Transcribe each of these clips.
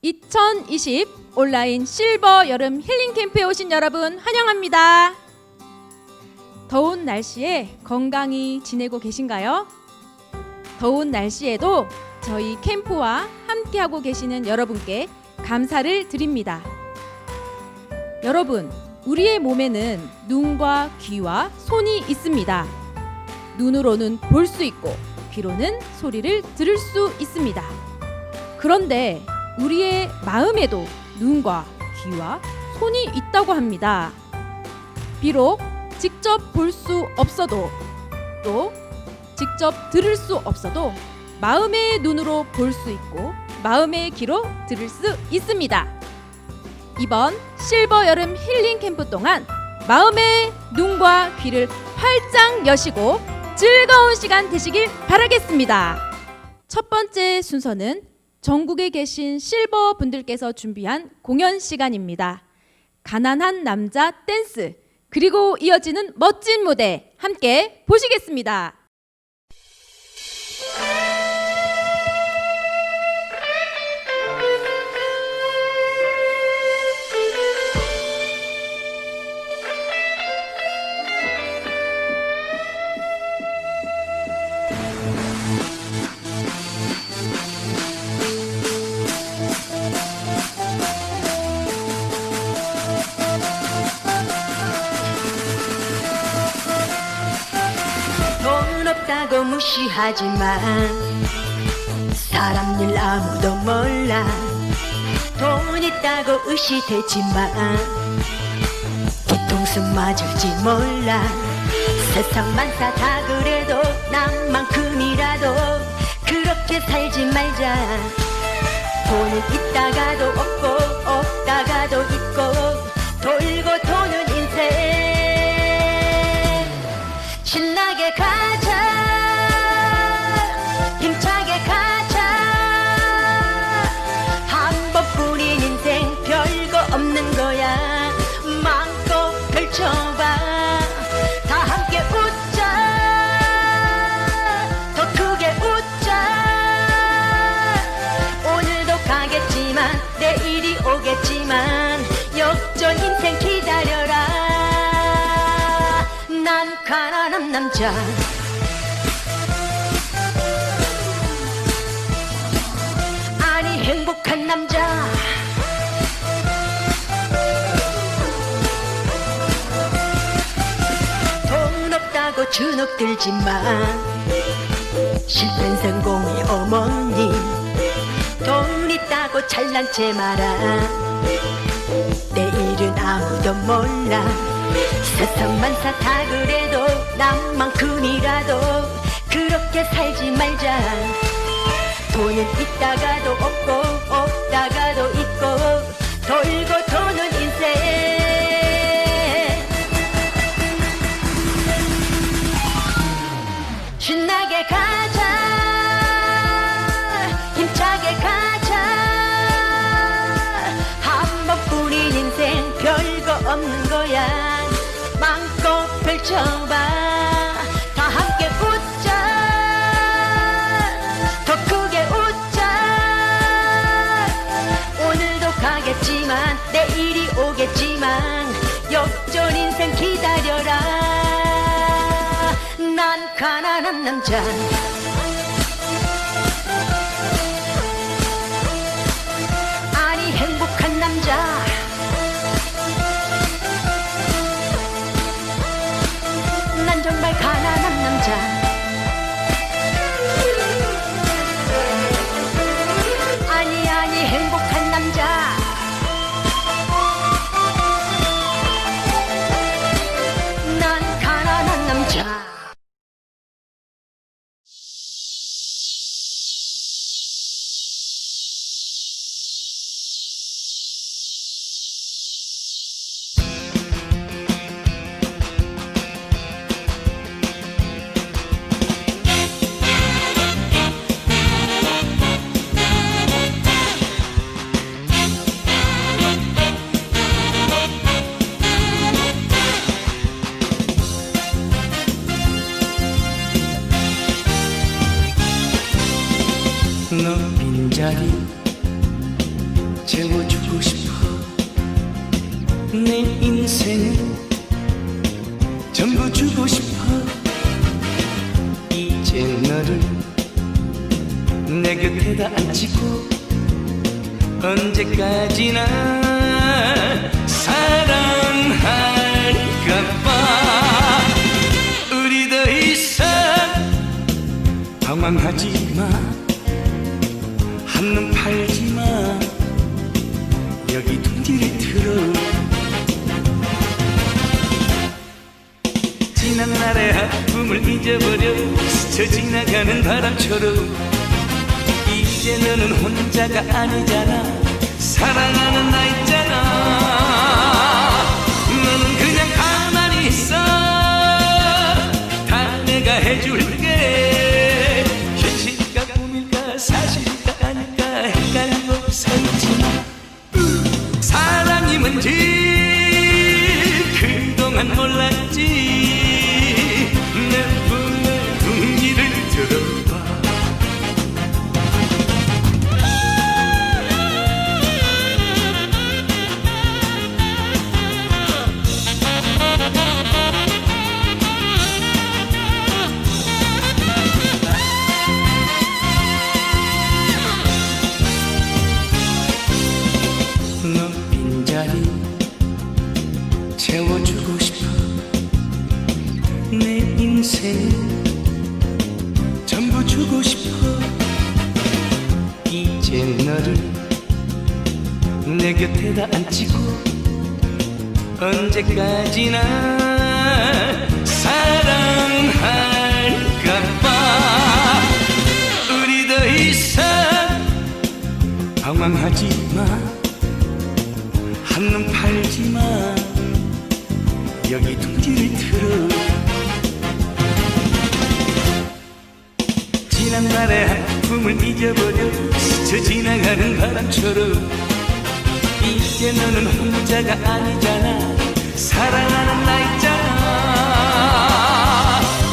2020 온라인 실버 여름 힐링 캠프에 오신 여러분 환영합니다. 더운 날씨에 건강히 지내고 계신가요? 더운 날씨에도 저희 캠프와 함께하고 계시는 여러분께 감사를 드립니다. 여러분, 우리의 몸에는 눈과 귀와 손이 있습니다. 눈으로는 볼 수 있고 귀로는 소리를 들을 수 있습니다. 그런데 우리의 마음에도 눈과 귀와 손이 있다고 합니다. 비록 직접 볼 수 없어도 또 직접 들을 수 없어도 마음의 눈으로 볼 수 있고 마음의 귀로 들을 수 있습니다. 이번 실버 여름 힐링 캠프 동안 마음의 눈과 귀를 활짝 여시고 즐거운 시간 되시길 바라겠습니다. 첫 번째 순서는 전국에 계신 실버 분들께서 준비한 공연 시간입니다. 가난한 남자 댄스, 그리고 이어지는 멋진 무대 함께 보시겠습니다. 돈 없다고 무시하지만 사람 일 아무도 몰라. 돈 있다고 의시되지만 뒤통수 맞을지 몰라. 세상 만사 다 그래도 남만큼이라도 그렇게 살지 말자. 돈은 있다가도 없고 없다가도 있고 돌고 도는 인생. 신나게 가자, 힘차게 가자. 한 번뿐인 인생 별거 없는 거야. 마음껏 펼쳐봐. 다 함께 웃자, 더 크게 웃자. 오늘도 가겠지만 내일이 오겠지만 역전 인생 기다려라. 난 가난한 남자, 아니 행복한 남자. 돈 없다고 주눅 들지만 실패는 성공의 어머니. 돈 있다고 잘난 체 마라. 내일은 아무도 몰라. 세상 만사 다 그래도 남만큼이라도 그렇게 살지 말자. 돈은 있다가도 없고 없다가도 있고 돌고 도는 인생. 신나게 가자, 힘차게 가자. 한 번뿐인 인생 별거 없는 거야. 마음껏 펼쳐봐. 다 함께 웃자, 더 크게 웃자. 오늘도 가겠지만 내일이 오겠지만 역전 인생 기다려라. 난 가난한 남자, 아니 행복한 남자. 난 정말 가난한 남자. 아니 행복한 남자. 난 가난한 남자. 너 빈자리 채워주고 싶어. 내 인생을 전부 주고 싶어. 이제 너를 내 곁에다 앉히고 언제까지나 사랑할까봐. 우리 더 이상 방황하지마. 한눈 팔지마. 여기 둥지를 틀어. 지난 날의 아픔을 잊어버려 스쳐 지나가는 바람처럼 이제 너는 혼자가 아니잖아. 사랑하는 나 있잖아. 너는 그냥 가만히 있어. 다 내가 해줄게. 현실일까 꿈일까 사실일까 아닐까 헷갈리고 서있지마. 사랑이 뭔지 그동안 몰랐지. 내 품에 둥지를 들어봐. 너 빈자리 채워주고 싶어. 내 인생을 전부 주고 싶어. 이제 너를 내 곁에다 앉히고 언제까지나 사랑할까봐. 우리 더 이상 방황하지마. 한눈 팔지마. 여기 둥지를 틀어. 지난 날의 아픔을 잊어버려 스쳐 지나가는 바람처럼 이제 너는 혼자가 아니잖아. 사랑하는 나 있잖아.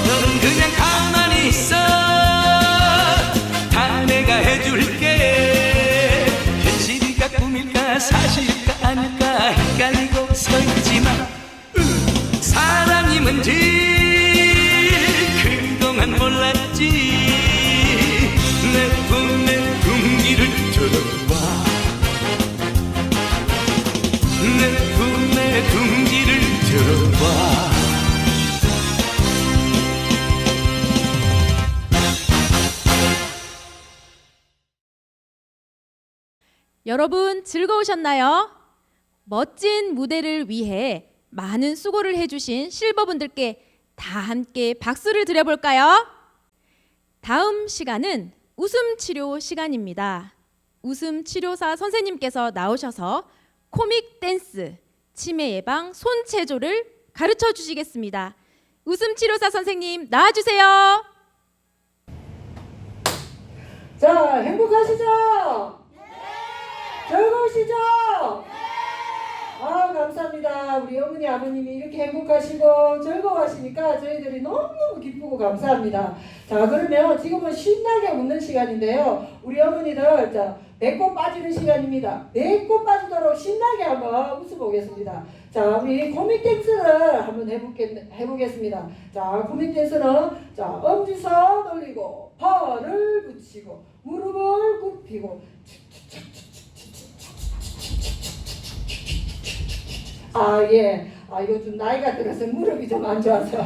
너는 그냥 가만히 있어. 다 내가 해줄게. 현실일까 꿈일까 사실일까 아닐까 헷갈리고 서있지마. 사랑이 뭔지 그동안 몰랐지. 내 품에 둥지를 들어봐. 내 품에 둥지를 들어봐. 여러분 즐거우셨나요? 멋진 무대를 위해 많은 수고를 해주신 실버분들께 다 함께 박수를 드려볼까요? 다음 시간은 웃음치료 시간입니다. 웃음치료사 선생님께서 나오셔서 코믹 댄스, 치매 예방, 손체조를 가르쳐 주시겠습니다. 웃음치료사 선생님 나와주세요. 자, 행복하시죠? 네. 즐거우시죠? 네. 아, 감사합니다. 우리 어머니, 아버님이 이렇게 행복하시고 즐거워하시니까 저희들이 너무너무 기쁘고 감사합니다. 자, 그러면 지금은 신나게 웃는 시간인데요. 우리 어머니들, 자, 배꼽 빠지는 시간입니다. 배꼽 빠지도록 신나게 한번 웃어보겠습니다. 자, 우리 코믹 댄스를 한번 해보겠습니다. 자, 코믹 댄스는, 자, 엄지손 올리고, 팔을 붙이고, 무릎을 굽히고, 아, 예. 아, 이거 좀 나이가 들어서 무릎이 좀 안 좋아서.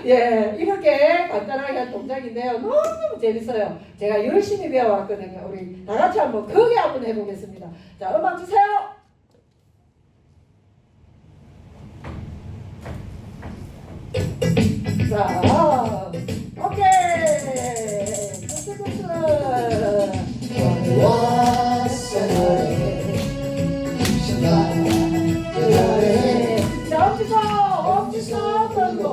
예, 이렇게 간단하게 한 동작인데요. 너무너무 재밌어요. 제가 열심히 배워왔거든요. 우리 다 같이 한번 크게 한번 해보겠습니다. 자, 음악 주세요. 자, 오케이. 박수. 왔어, 자, 엄지손 들고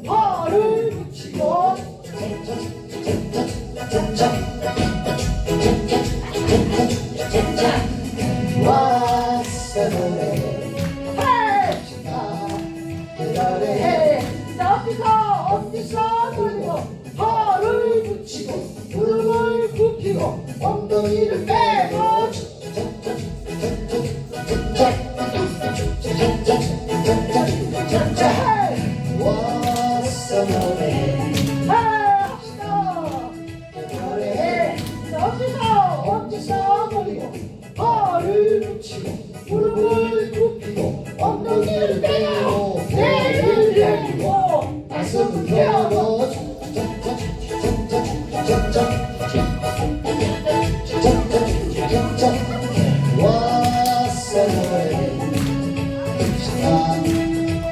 팔을 붙이고 왔어 노래 노래. 자, 엄지손 들고 팔을 붙이고 무릎을 굽히고 엉덩이를 빼고 왔어 노래 시간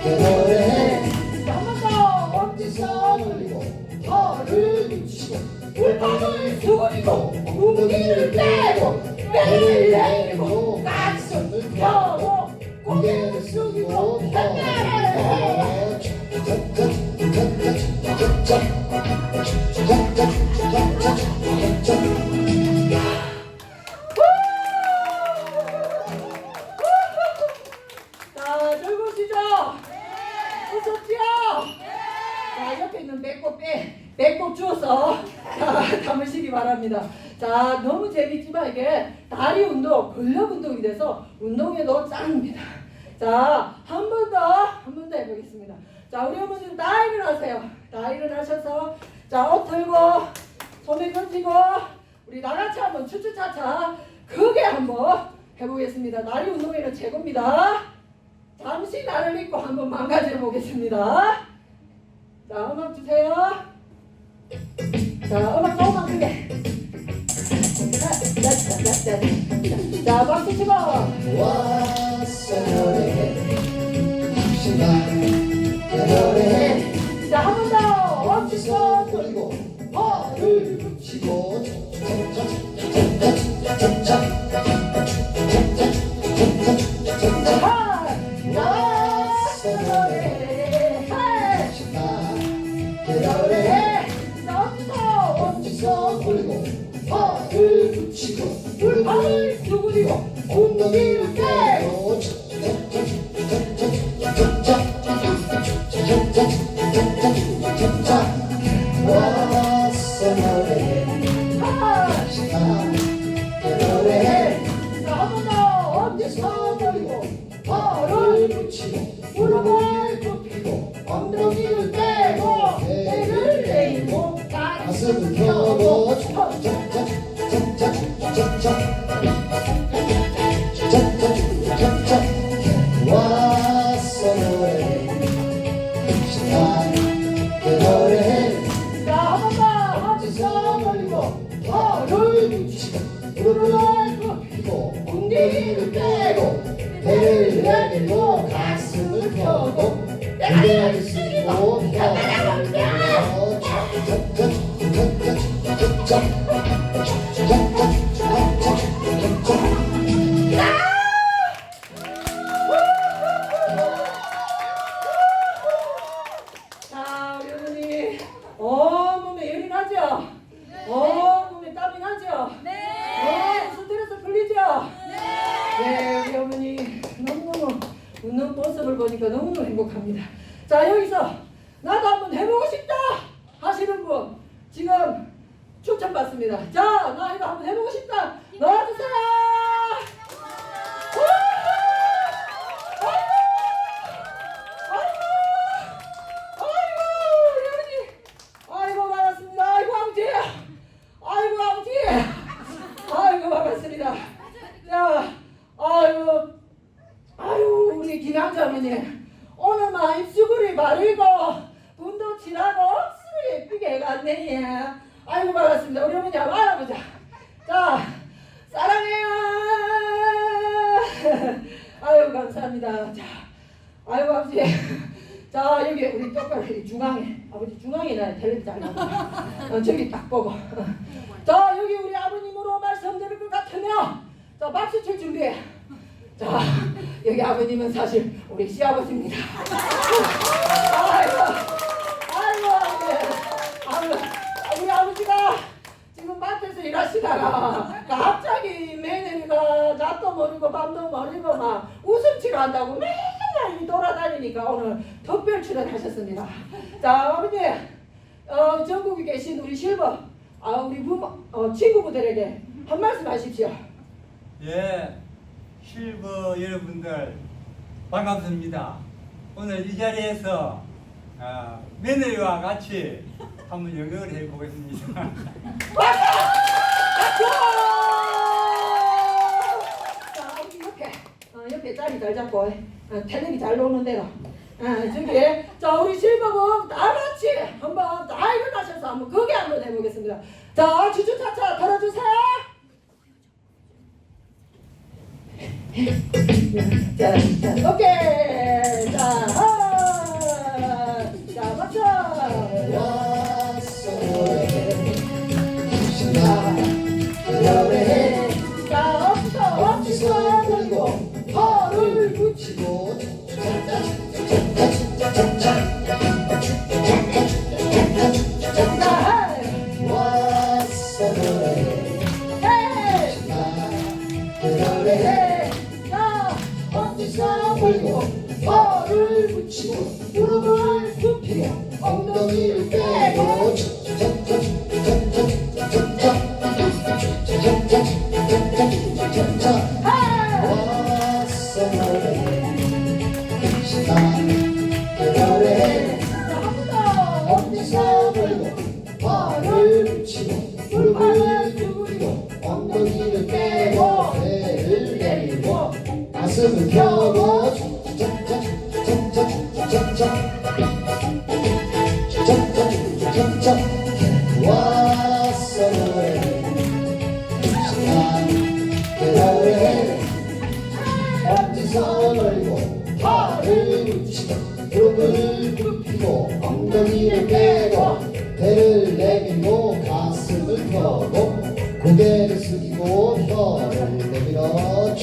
노래 한번더 엄지서 돌리고 허를 붙이고 불판을 숙이고 무기를 빼고 매를 내리고 가슴을 펴고 고개를 숙이고 자, 즐거우시죠? 웃었죠? 자, 옆에 있는 배꼽 주워서 자, 담으시기 바랍니다. 자, 너무 재밌지만 이게 다리 운동, 근력 운동이 돼서 운동에도 짱입니다. 자, 한 번 더 해보겠습니다. 자, 우리 어머님 다 일어나세요. 다 일어나셔서 자, 옷 들고 손에 던지고 우리 나같이 한번 추추차차 크게 한번 해보겠습니다. 다리 운동에는 최고입니다. 잠시 나를 믿고 한번 망가져 보겠습니다. 자, 음악 주세요. 자, 음악 조금만 크게. 자, 박수 치고. 왔어 노래 시간 노래 자, 한 번 더. 엄지서 돌리고 허를 붙이고 왔어 노래 시간 노래 엄지서 돌리고 허를 붙이고 불판을 수그리고 엉덩이를 빼고 왔어 노래 시간 노래 자, 한 번 더. 엄지서 돌리고 허를 붙이고 무릎을 굽히고 엉덩이를 빼고 배를 내리고 가슴을 펴고 왔어 노래 시간 노래 자, 한 번 더. 엄지서 돌리고 허를 붙이고 무릎을 굽히고 엉덩이를 빼고 배를 내리고 가슴을 펴고 고개를 숙이고 자, 우리 어머니 온몸에 열이 나죠? 온몸에 땀이 나죠? 네. 스트레스 풀리죠? 네, 우리 어머니 너무너무 웃는 모습을 보니까 너무너무 행복합니다. 자, 여기서 나도 한번 해보고 싶다 하시는 분 지금 추천받습니다. 자, 나 이거 한번 해보고 싶다 넣어주세요. 아이고 반갑습니다. 아이고 아버지. 아이고 아버지. 아이고 반갑습니다. 자, 아유 우리 김양자 어머니 오늘만 입술이 바르고 분도 칠하고 술을 예쁘게 해갔네. 아이고 반갑습니다. 우리 어머니 한번 알아보자. 자, 사랑해요. 아유 감사합니다. 자, 아이고 아버지. 자, 여기 우리 똑바로 이 중앙에 아버지 중앙에나 텔레비 잘 나와. 저기 딱 보고. 자, 여기 우리 아버님으로 말씀드릴 것 같으면 자, 박수 칠 준비. 자, 여기 아버님은 사실 우리 시아버지입니다. 아이고, 우리 아버지가 지금 밭에서 일하시다가 갑자기 며느리가 낮도 모르고 밤도 모르고 막 웃음치료 한다고 맨날 돌아다니니까 오늘 특별 출연하셨습니다. 자, 아버지, 전국에 계신 우리 실버, 우리 부모, 친구분들에게 한 말씀 하십시오. 예, 실버 여러분들 반갑습니다. 오늘 이 자리에서 며느리와 같이 한번 연극을 해보겠습니다. 자, 아버지 옆에 자리 잘 잡고 텔레비 잘 노는 대로. 저기 자, 우리 실버분 다 같이 한번 다 일어나셔서 한번 거기 한번 해보겠습니다. 자, 주주차차 털어주세요. 자, 오케이. 자, 박수. 왔어 신나 노래해 자, 어디서 걸리고 허를 붙이고 자, 왔어 노래해 헤이. 신나 노래해 자, 어디서 걸고 허를 붙이고 무릎을 굽히고 엉덩이를 빼고 왔어 노래해 신나 노래해 어디서 걸고 허를 붙이고 무릎을 굽히고 엉덩이를 빼고 배를 내리고 가슴을 펴고 왔어 노래해 신나게 노래해 어디서 놀고 허를 붙이고 무릎을 굽히고 엉덩이를 빼고 배를 내밀고 가슴을 펴고 고개를 숙이고 혀를 내밀어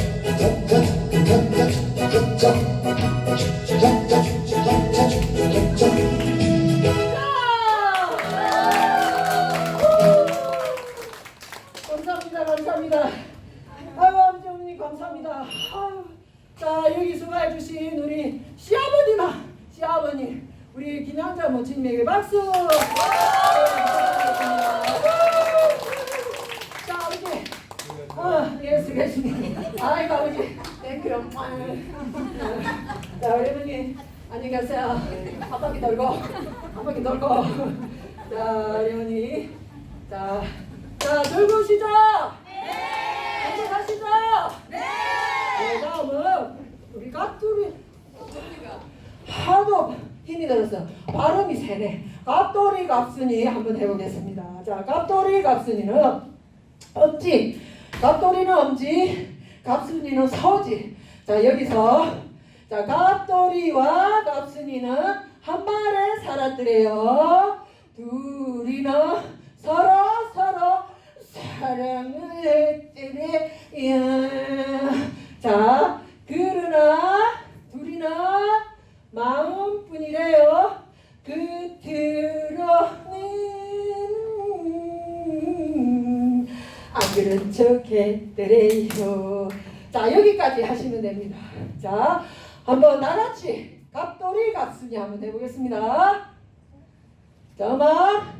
감사합니다. 감사합니다. 아유, 아버님 감사합니다. 아유, 자, 여기 수고해주신 우리 시아버님, 우리 김양자 모친님에게 박수. 자, 아버지. 예, 수고하십니다. 아이고, 아버지. 땡큐. 자, 우리 어머니, 안녕히 가세요. 한 바퀴 돌고. 자, 우리 어머니. 자, 즐거우시죠? 네. 행복하시죠? 네. 다음은 우리 깍두리. 하도 힘이 들었어. 발음이 세네. 깍두리 갑순이 한번 해보겠습니다. 자, 깍두리 갑순이는 엄지, 깍두리는 엄지, 갑순이는 서지. 자, 여기서 자, 깍두리와 갑순이는 한 마을에 살았더래요. 둘이는 서로 사랑을 했더래요. 자, 그러나 둘이나 마음뿐이래요. 끝으로는 안 그런 척 했더래요. 자, 여기까지 하시면 됩니다. 자, 한번 나같이 갑돌이 갑순이 한번 해보겠습니다. 자, 음악.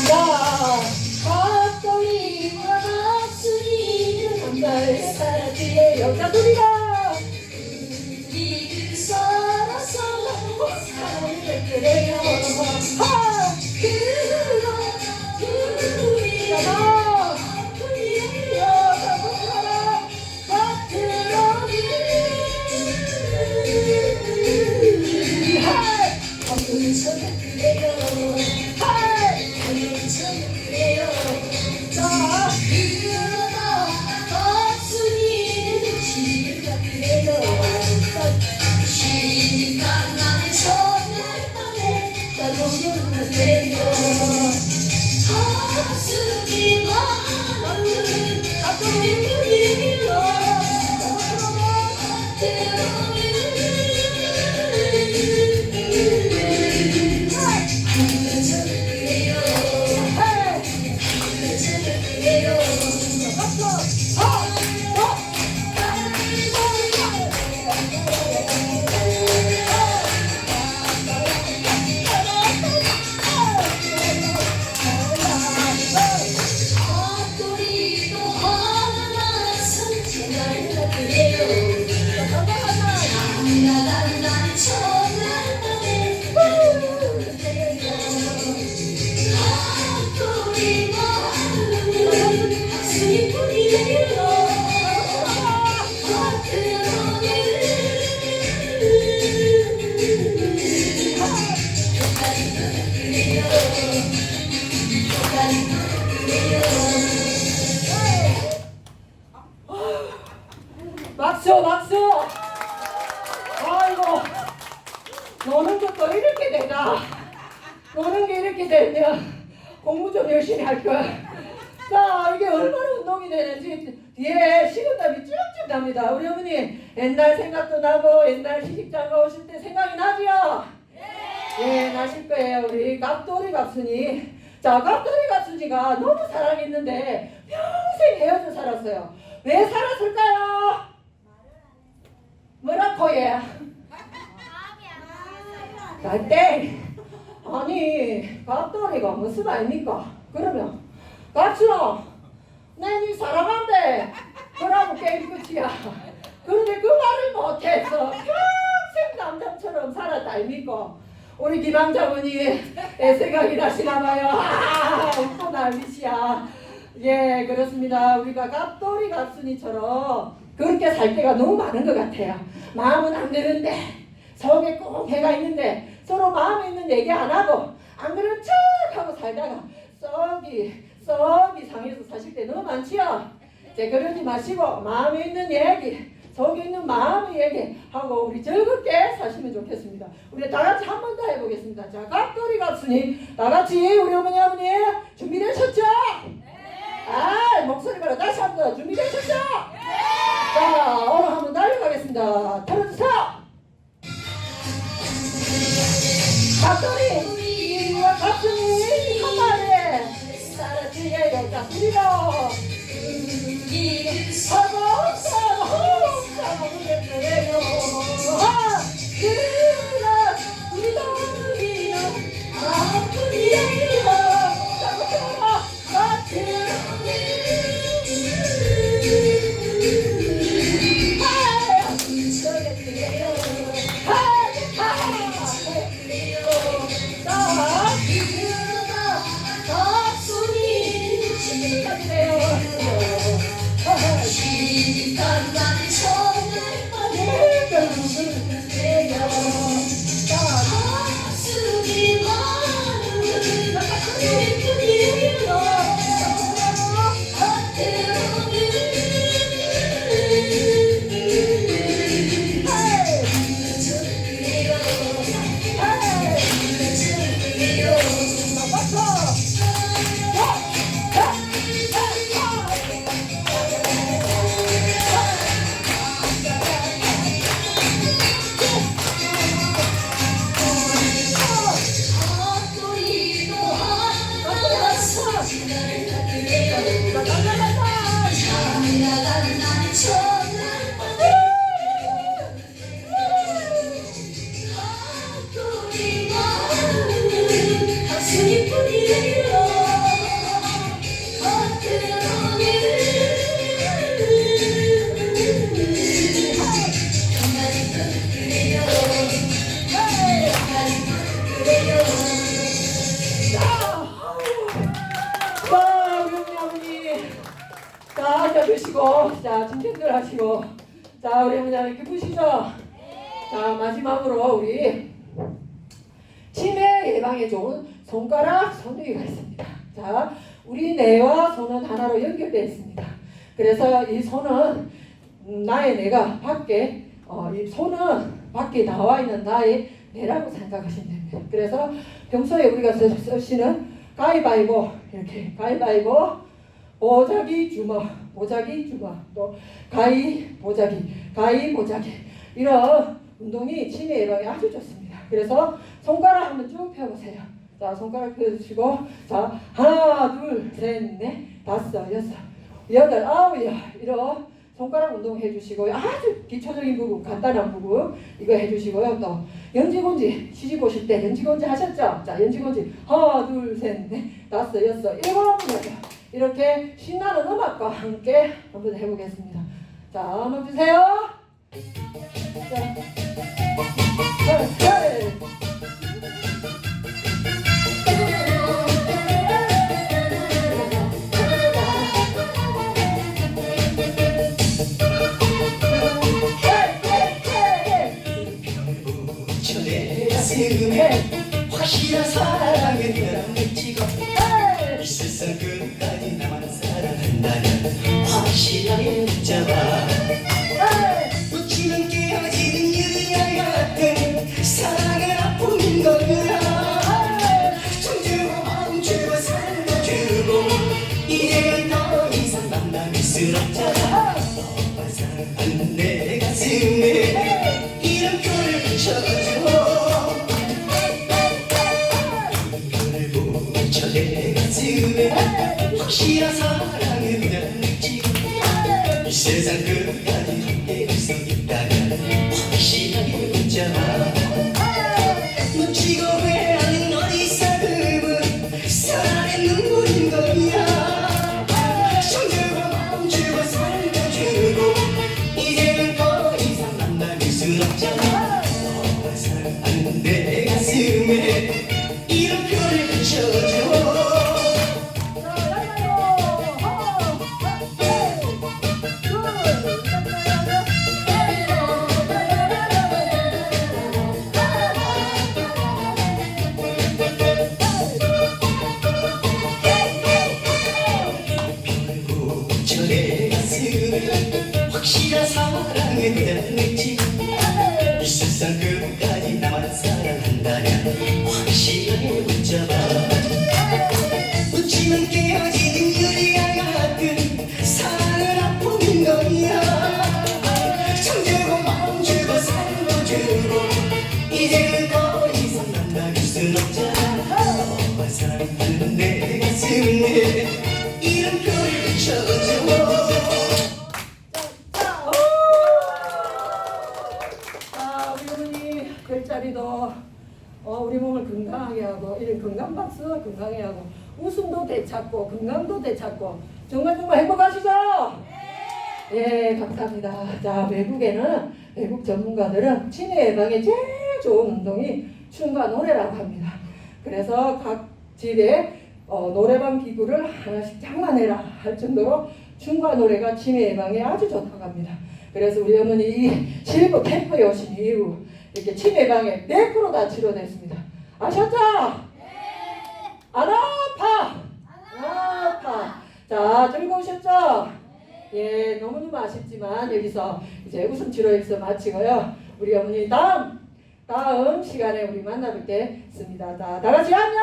자, 갑돌이와 갑순이는 남자의 살았지요. 자, 둘이가 서로 사랑을 했더래요. 하! 자, 공부 좀 열심히 할 걸. 자, 이게 얼마나 운동이 되는지 뒤에 식은땀이 쭉쭉 납니다. 우리 어머니 옛날 생각도 나고 옛날 시집장가 오실 때 생각이 나지요? 예, 나실 거예요. 우리 갑돌이 갑순이. 자, 갑돌이 갑순이가 너무 사랑했는데 평생 헤어져 살았어요. 왜 살았을까요? 뭐라고 얘? 나때 아니 갑돌이가 무슨 아닙니까? 그러면 갑순아 내니 사랑한대 그러고 게임 끝이야. 그런데 그 말을 못해서 평생 남자처럼 살았다 아닙니까? 우리 김항자분이 생각이 나시나봐요. 웃고 난리시야. 예, 그렇습니다. 우리가 갑돌이 갑순이처럼 그렇게 살 때가 너무 많은 것 같아요. 마음은 안 되는데 속에 꼭 해가 있는데 서로 마음에 있는 얘기 안 하고 안 그런 척 하고 살다가 썩이 상해서 사실 때 너무 많지요. 이제 그러지 마시고 마음에 있는 얘기 속에 있는 마음의 얘기 하고 우리 즐겁게 사시면 좋겠습니다. 우리 다 같이 한 번 더 해보겠습니다. 자, 갑돌이 갑순이 다 같이 우리 어머니 아버님 준비되셨죠? 아, 목소리 봐라. 다시 한 번 준비되셨죠? 자, 오늘 한번 달려가겠습니다. 들어주세요. 갑돌이와 갑순이 한 마리에 따라지게 여자 둘이로 자, 앉아주시고, 자, 진정들 하시고, 자, 우리 어머니 기쁘시죠? 자, 마지막으로 우리 치매 예방에 좋은 손가락 손등이가 있습니다. 자, 우리 뇌와 손은 하나로 연결되어 있습니다. 그래서 이 손은 나의 뇌가 밖에, 이 손은 밖에 나와 있는 나의 뇌라고 생각하시면 됩니다. 그래서 평소에 우리가 쓰시는 가위바위보, 이렇게 가위바위보, 보자기 주먹, 또 가위 보자기 이런 운동이 치매 예방에 아주 좋습니다. 그래서 손가락 한번 쭉 펴보세요. 자, 손가락 펴주시고, 자, 하나, 둘, 셋, 넷, 다섯, 여섯, 여덟, 아홉이야. 이런 손가락 운동 해주시고, 아주 기초적인 부분, 간단한 부분 이거 해주시고요. 또 연지곤지 시집 오실 때 연지곤지 하셨죠? 자, 연지곤지 하나, 둘, 셋, 넷, 다섯, 여섯, 일곱, 여덟. 이렇게 신나는 음악과 함께 한번 해보겠습니다. 자, 음악 주세요. 자, 확실한 사랑은 남지고 이 세상 끝까지 나만 사랑한다면 확실하게 붙잡아 놓치면 깨어지는 유리알 같은 사랑의 아픔 가슴에 확실한 사랑을 그냥 느끼고 이 세상 끝까지 함께 갈 수 있다면 확실하게 붙잡아 묻히고 후회하는 어리석음은 사랑의 눈물인 거야 정들고 마음 주고 살도 주고 이제는 더 이상 만날 순 없잖아 너와 사랑하는 내 가슴에 이름표를 붙여줘 내 가슴에 확실한 사랑을 그냥 맺지 이 세상 끝까지 나만 사랑한다면 확실하게 붙잡아 붙이면 깨어지는 유리와 같은 사랑은 아픔인 거야 정주고 마음 주고 살도 주고 이제는 더 이상 만날 순 없잖아 너와 사랑하는 내 가슴에 이름표를 붙여줘 자, 우리 어머니 별자리도 우리 몸을 건강하게 하고 이런 건강 박수 건강하게 하고 웃음도 되찾고 건강도 되찾고 정말 행복하시죠? 예, 감사합니다. 자, 외국 전문가들은 치매 예방에 제일 좋은 운동이 춤과 노래라고 합니다. 그래서 각 집에 노래방 기구를 하나씩 장만해라 할 정도로 춤과 노래가 치매 예방에 아주 좋다고 합니다. 그래서 우리 어머니 이 실버 캠프에 오신 이후 이렇게 치매 예방에 100%다 치료됐습니다. 아셨죠? 안 아파! 안 아파! 자, 즐거우셨죠? 예, 너무너무 아쉽지만 여기서 이제 웃음 치료 여기서 마치고요. 우리 어머니 다음 시간에 우리 만나 뵙겠습니다. 다 같이 안녕!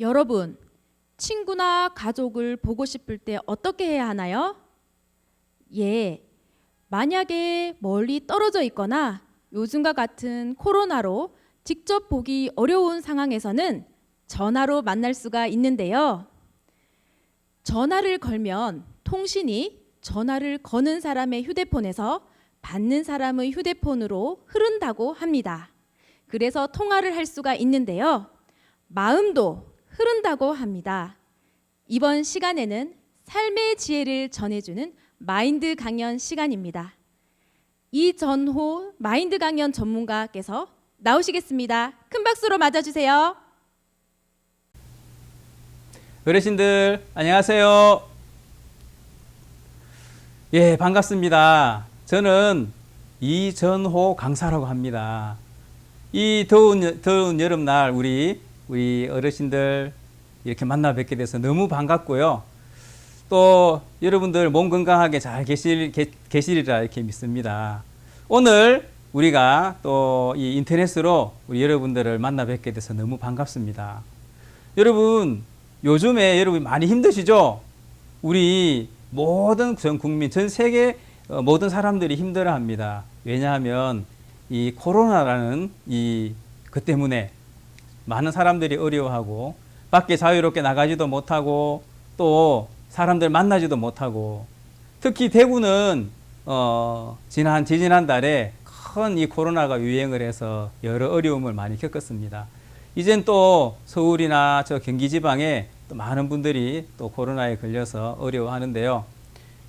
여러분, 친구나 가족을 보고 싶을 때 어떻게 해야 하나요? 예, 만약에 멀리 떨어져 있거나 요즘과 같은 코로나로 직접 보기 어려운 상황에서는 전화로 만날 수가 있는데요. 전화를 걸면 통신이 전화를 거는 사람의 휴대폰에서 받는 사람의 휴대폰으로 흐른다고 합니다. 그래서 통화를 할 수가 있는데요. 마음도 흐른다고 합니다. 이번 시간에는 삶의 지혜를 전해주는 마인드 강연 시간입니다. 이전호 마인드 강연 전문가께서 나오시겠습니다. 큰 박수로 맞아주세요. 어르신들 안녕하세요. 예, 반갑습니다. 저는 이전호 강사라고 합니다. 이 더운 여름날 우리 어르신들 이렇게 만나 뵙게 돼서 너무 반갑고요. 또 여러분들 몸 건강하게 잘 계시리라 이렇게 믿습니다. 오늘 우리가 또 이 인터넷으로 우리 여러분들을 만나 뵙게 돼서 너무 반갑습니다. 여러분, 요즘에 여러분 많이 힘드시죠? 우리 모든 전 국민, 전 세계 모든 사람들이 힘들어합니다. 왜냐하면 이 코로나라는 그 때문에 많은 사람들이 어려워하고 밖에 자유롭게 나가지도 못하고 또 사람들 만나지도 못하고 특히 대구는 지지난달에 큰 이 코로나가 유행을 해서 여러 어려움을 많이 겪었습니다. 이젠 또 서울이나 저 경기 지방에 또 많은 분들이 또 코로나에 걸려서 어려워하는데요.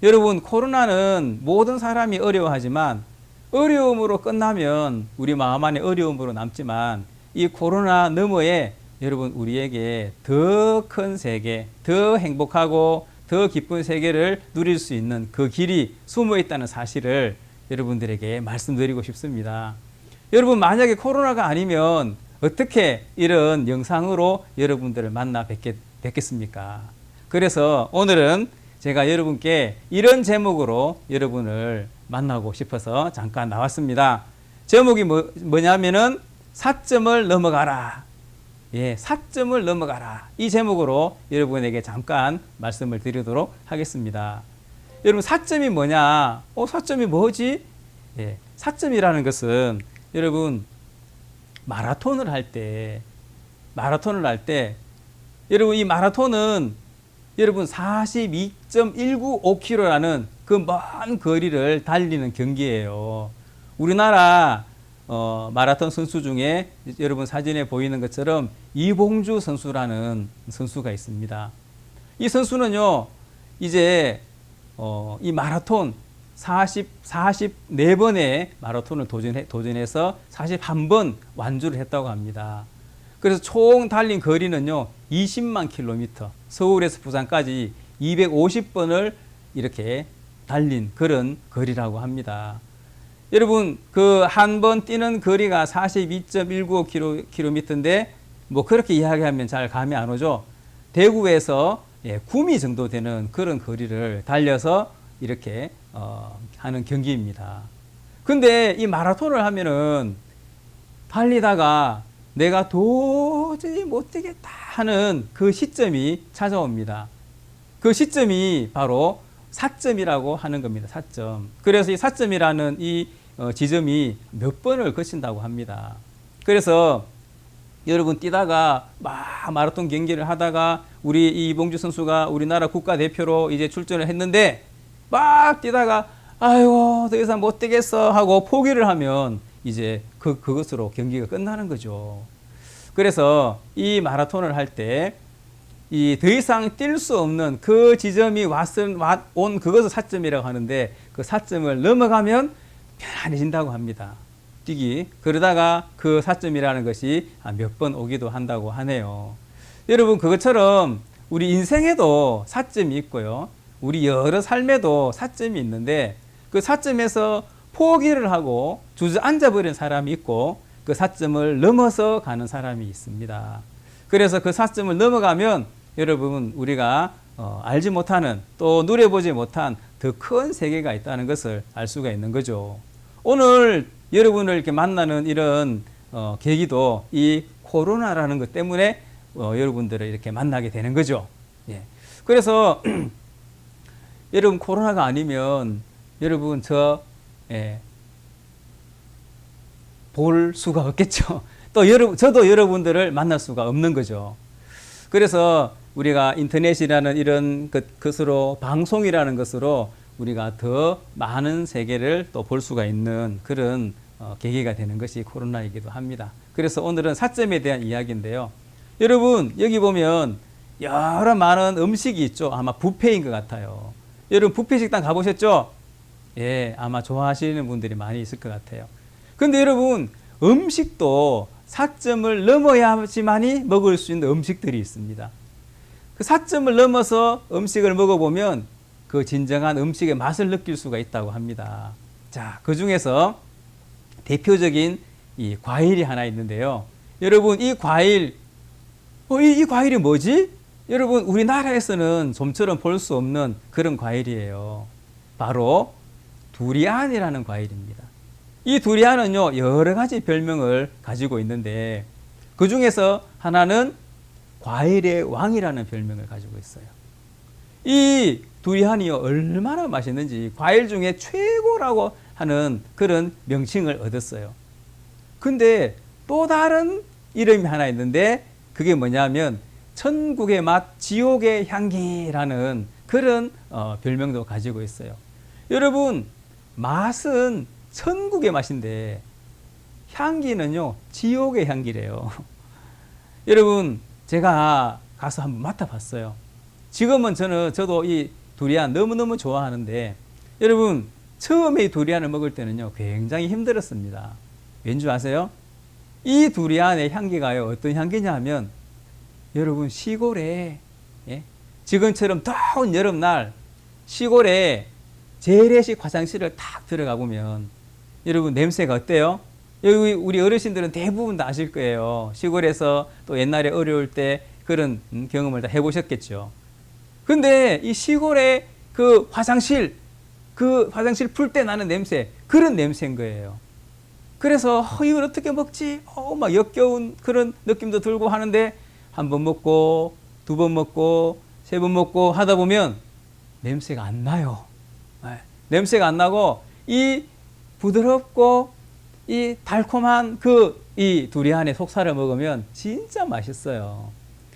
여러분, 코로나는 모든 사람이 어려워하지만 어려움으로 끝나면 우리 마음 안에 어려움으로 남지만 이 코로나 너머에 여러분 우리에게 더 큰 세계, 더 행복하고 더 기쁜 세계를 누릴 수 있는 그 길이 숨어 있다는 사실을 여러분들에게 말씀드리고 싶습니다. 여러분, 만약에 코로나가 아니면 어떻게 이런 영상으로 여러분들을 만나 뵙겠습니까? 그래서 오늘은 제가 여러분께 이런 제목으로 여러분을 만나고 싶어서 잠깐 나왔습니다. 제목이 뭐냐면은 사점을 넘어가라. 예, 사점을 넘어가라. 이 제목으로 여러분에게 잠깐 말씀을 드리도록 하겠습니다. 여러분, 사점이 뭐냐? 사점이 뭐지? 예, 사점이라는 것은 여러분 마라톤을 할 때 여러분 이 마라톤은 여러분 42.195km라는 그 먼 거리를 달리는 경기예요. 우리나라 마라톤 선수 중에 여러분 사진에 보이는 것처럼 이봉주 선수라는 선수가 있습니다. 이 선수는요, 이제 이 마라톤 44번의 마라톤을 도전해서 41번 완주를 했다고 합니다. 그래서 총 달린 거리는요, 20만 킬로미터, 서울에서 부산까지 250번을 이렇게 달린 그런 거리라고 합니다. 여러분, 그 한 번 뛰는 거리가 42.195km인데, 뭐 그렇게 이야기하면 잘 감이 안 오죠. 대구에서 구미 정도 되는 그런 거리를 달려서 이렇게 하는 경기입니다. 근데 이 마라톤을 하면은 달리다가 내가 도저히 못 뛰겠다 하는 그 시점이 찾아옵니다. 그 시점이 바로 사점이라고 하는 겁니다. 사점. 그래서 이 사점이라는 이 지점이 몇 번을 거친다고 합니다. 그래서 여러분 뛰다가 막 마라톤 경기를 하다가 우리 이봉주 선수가 우리나라 국가대표로 이제 출전을 했는데 막 뛰다가 아이고 더 이상 못 뛰겠어 하고 포기를 하면 이제 그것으로 경기가 끝나는 거죠. 그래서 이 마라톤을 할 때 이 더 이상 뛸 수 없는 그 지점이 온 그것을 사점이라고 하는데 그 사점을 넘어가면 편안해진다고 합니다. 뛰기. 그러다가 그 사점이라는 것이 몇 번 오기도 한다고 하네요. 여러분 그것처럼 우리 인생에도 사점이 있고요. 우리 여러 삶에도 사점이 있는데 그 사점에서 포기를 하고 주저앉아 버린 사람이 있고 그 사점을 넘어서 가는 사람이 있습니다. 그래서 그 사점을 넘어가면 여러분 우리가 알지 못하는 또 누려보지 못한 더 큰 세계가 있다는 것을 알 수가 있는 거죠. 오늘 여러분을 이렇게 만나는 이런 계기도 이 코로나라는 것 때문에 여러분들을 이렇게 만나게 되는 거죠. 예. 그래서 여러분 코로나가 아니면 여러분 볼 수가 없겠죠. 또 저도 여러분들을 만날 수가 없는 거죠. 그래서 우리가 인터넷이라는 이런 것으로 방송이라는 것으로 우리가 더 많은 세계를 또 볼 수가 있는 그런 계기가 되는 것이 코로나이기도 합니다. 그래서 오늘은 사점에 대한 이야기인데요. 여러분 여기 보면 여러 많은 음식이 있죠. 아마 뷔페인 것 같아요. 여러분 뷔페 식당 가보셨죠? 예, 아마 좋아하시는 분들이 많이 있을 것 같아요. 근데 여러분 음식도 사점을 넘어야지만이 먹을 수 있는 음식들이 있습니다. 그 사점을 넘어서 음식을 먹어보면 그 진정한 음식의 맛을 느낄 수가 있다고 합니다. 자, 그 중에서 대표적인 이 과일이 하나 있는데요. 여러분 이 과일, 이 과일이 뭐지? 여러분 우리나라에서는 좀처럼 볼 수 없는 그런 과일이에요. 바로 두리안이라는 과일입니다. 이 두리안은요 여러 가지 별명을 가지고 있는데 그 중에서 하나는 과일의 왕이라는 별명을 가지고 있어요. 이 두리안이요 얼마나 맛있는지 과일 중에 최고라고 하는 그런 명칭을 얻었어요. 근데 또 다른 이름이 하나 있는데 그게 뭐냐면 천국의 맛 지옥의 향기라는 그런 별명도 가지고 있어요. 여러분 맛은 천국의 맛인데 향기는요 지옥의 향기래요. 여러분 제가 가서 한번 맡아봤어요. 지금은 저도 이 두리안 너무너무 좋아하는데 여러분 처음에 이 두리안을 먹을 때는요 굉장히 힘들었습니다. 왠지 아세요? 이 두리안의 향기가요 어떤 향기냐 하면 여러분 시골에 지금처럼 더운 여름날 시골에 재래식 화장실을 탁 들어가 보면 여러분 냄새가 어때요? 여기 우리 어르신들은 대부분 다 아실 거예요. 시골에서 또 옛날에 어려울 때 그런 경험을 다 해보셨겠죠. 근데 이 시골의 그 화장실 풀 때 나는 냄새, 그런 냄새인 거예요. 그래서 이걸 어떻게 먹지? 막 역겨운 그런 느낌도 들고 하는데 한 번 먹고 두 번 먹고 세 번 먹고 하다 보면 냄새가 안 나요. 냄새가 안 나고 이 부드럽고 이 달콤한 그 이 두리안에 속살을 먹으면 진짜 맛있어요.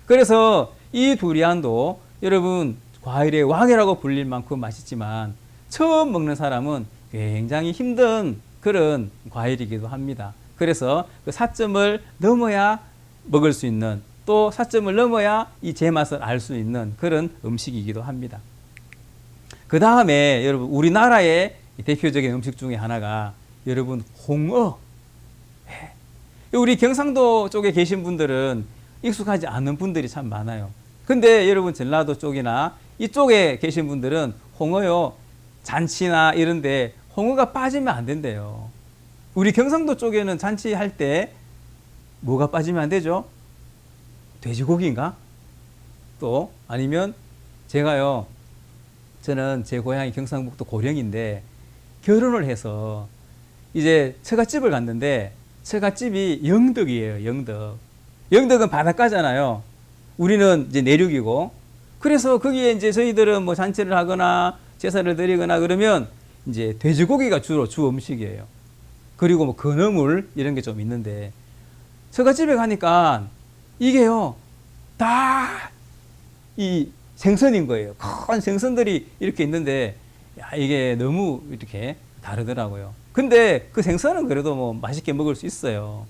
그래서 이 두리안도 여러분 과일의 왕이라고 불릴 만큼 맛있지만 처음 먹는 사람은 굉장히 힘든 그런 과일이기도 합니다. 그래서 그 사점을 넘어야 먹을 수 있는, 또 사점을 넘어야 이 제맛을 알 수 있는 그런 음식이기도 합니다. 그 다음에 여러분 우리나라의 대표적인 음식 중에 하나가 여러분 홍어. 우리 경상도 쪽에 계신 분들은 익숙하지 않은 분들이 참 많아요. 근데 여러분 전라도 쪽이나 이쪽에 계신 분들은 홍어요, 잔치나 이런데 홍어가 빠지면 안 된대요. 우리 경상도 쪽에는 잔치할 때 뭐가 빠지면 안 되죠? 돼지고기인가? 또 아니면 제가요, 저는 제 고향이 경상북도 고령인데 결혼을 해서 이제 처갓집을 갔는데 처갓집이 영덕이에요. 영덕. 영덕은 바닷가잖아요. 우리는 이제 내륙이고, 그래서 거기에 이제 저희들은 뭐 잔치를 하거나 제사를 드리거나 그러면 이제 돼지고기가 주로 주 음식이에요. 그리고 뭐 건어물 이런 게 좀 있는데 처갓집에 가니까 이게요 다 이 생선인 거예요. 큰 생선들이 이렇게 있는데 야, 이게 너무 이렇게 다르더라고요. 근데 그 생선은 그래도 뭐 맛있게 먹을 수 있어요.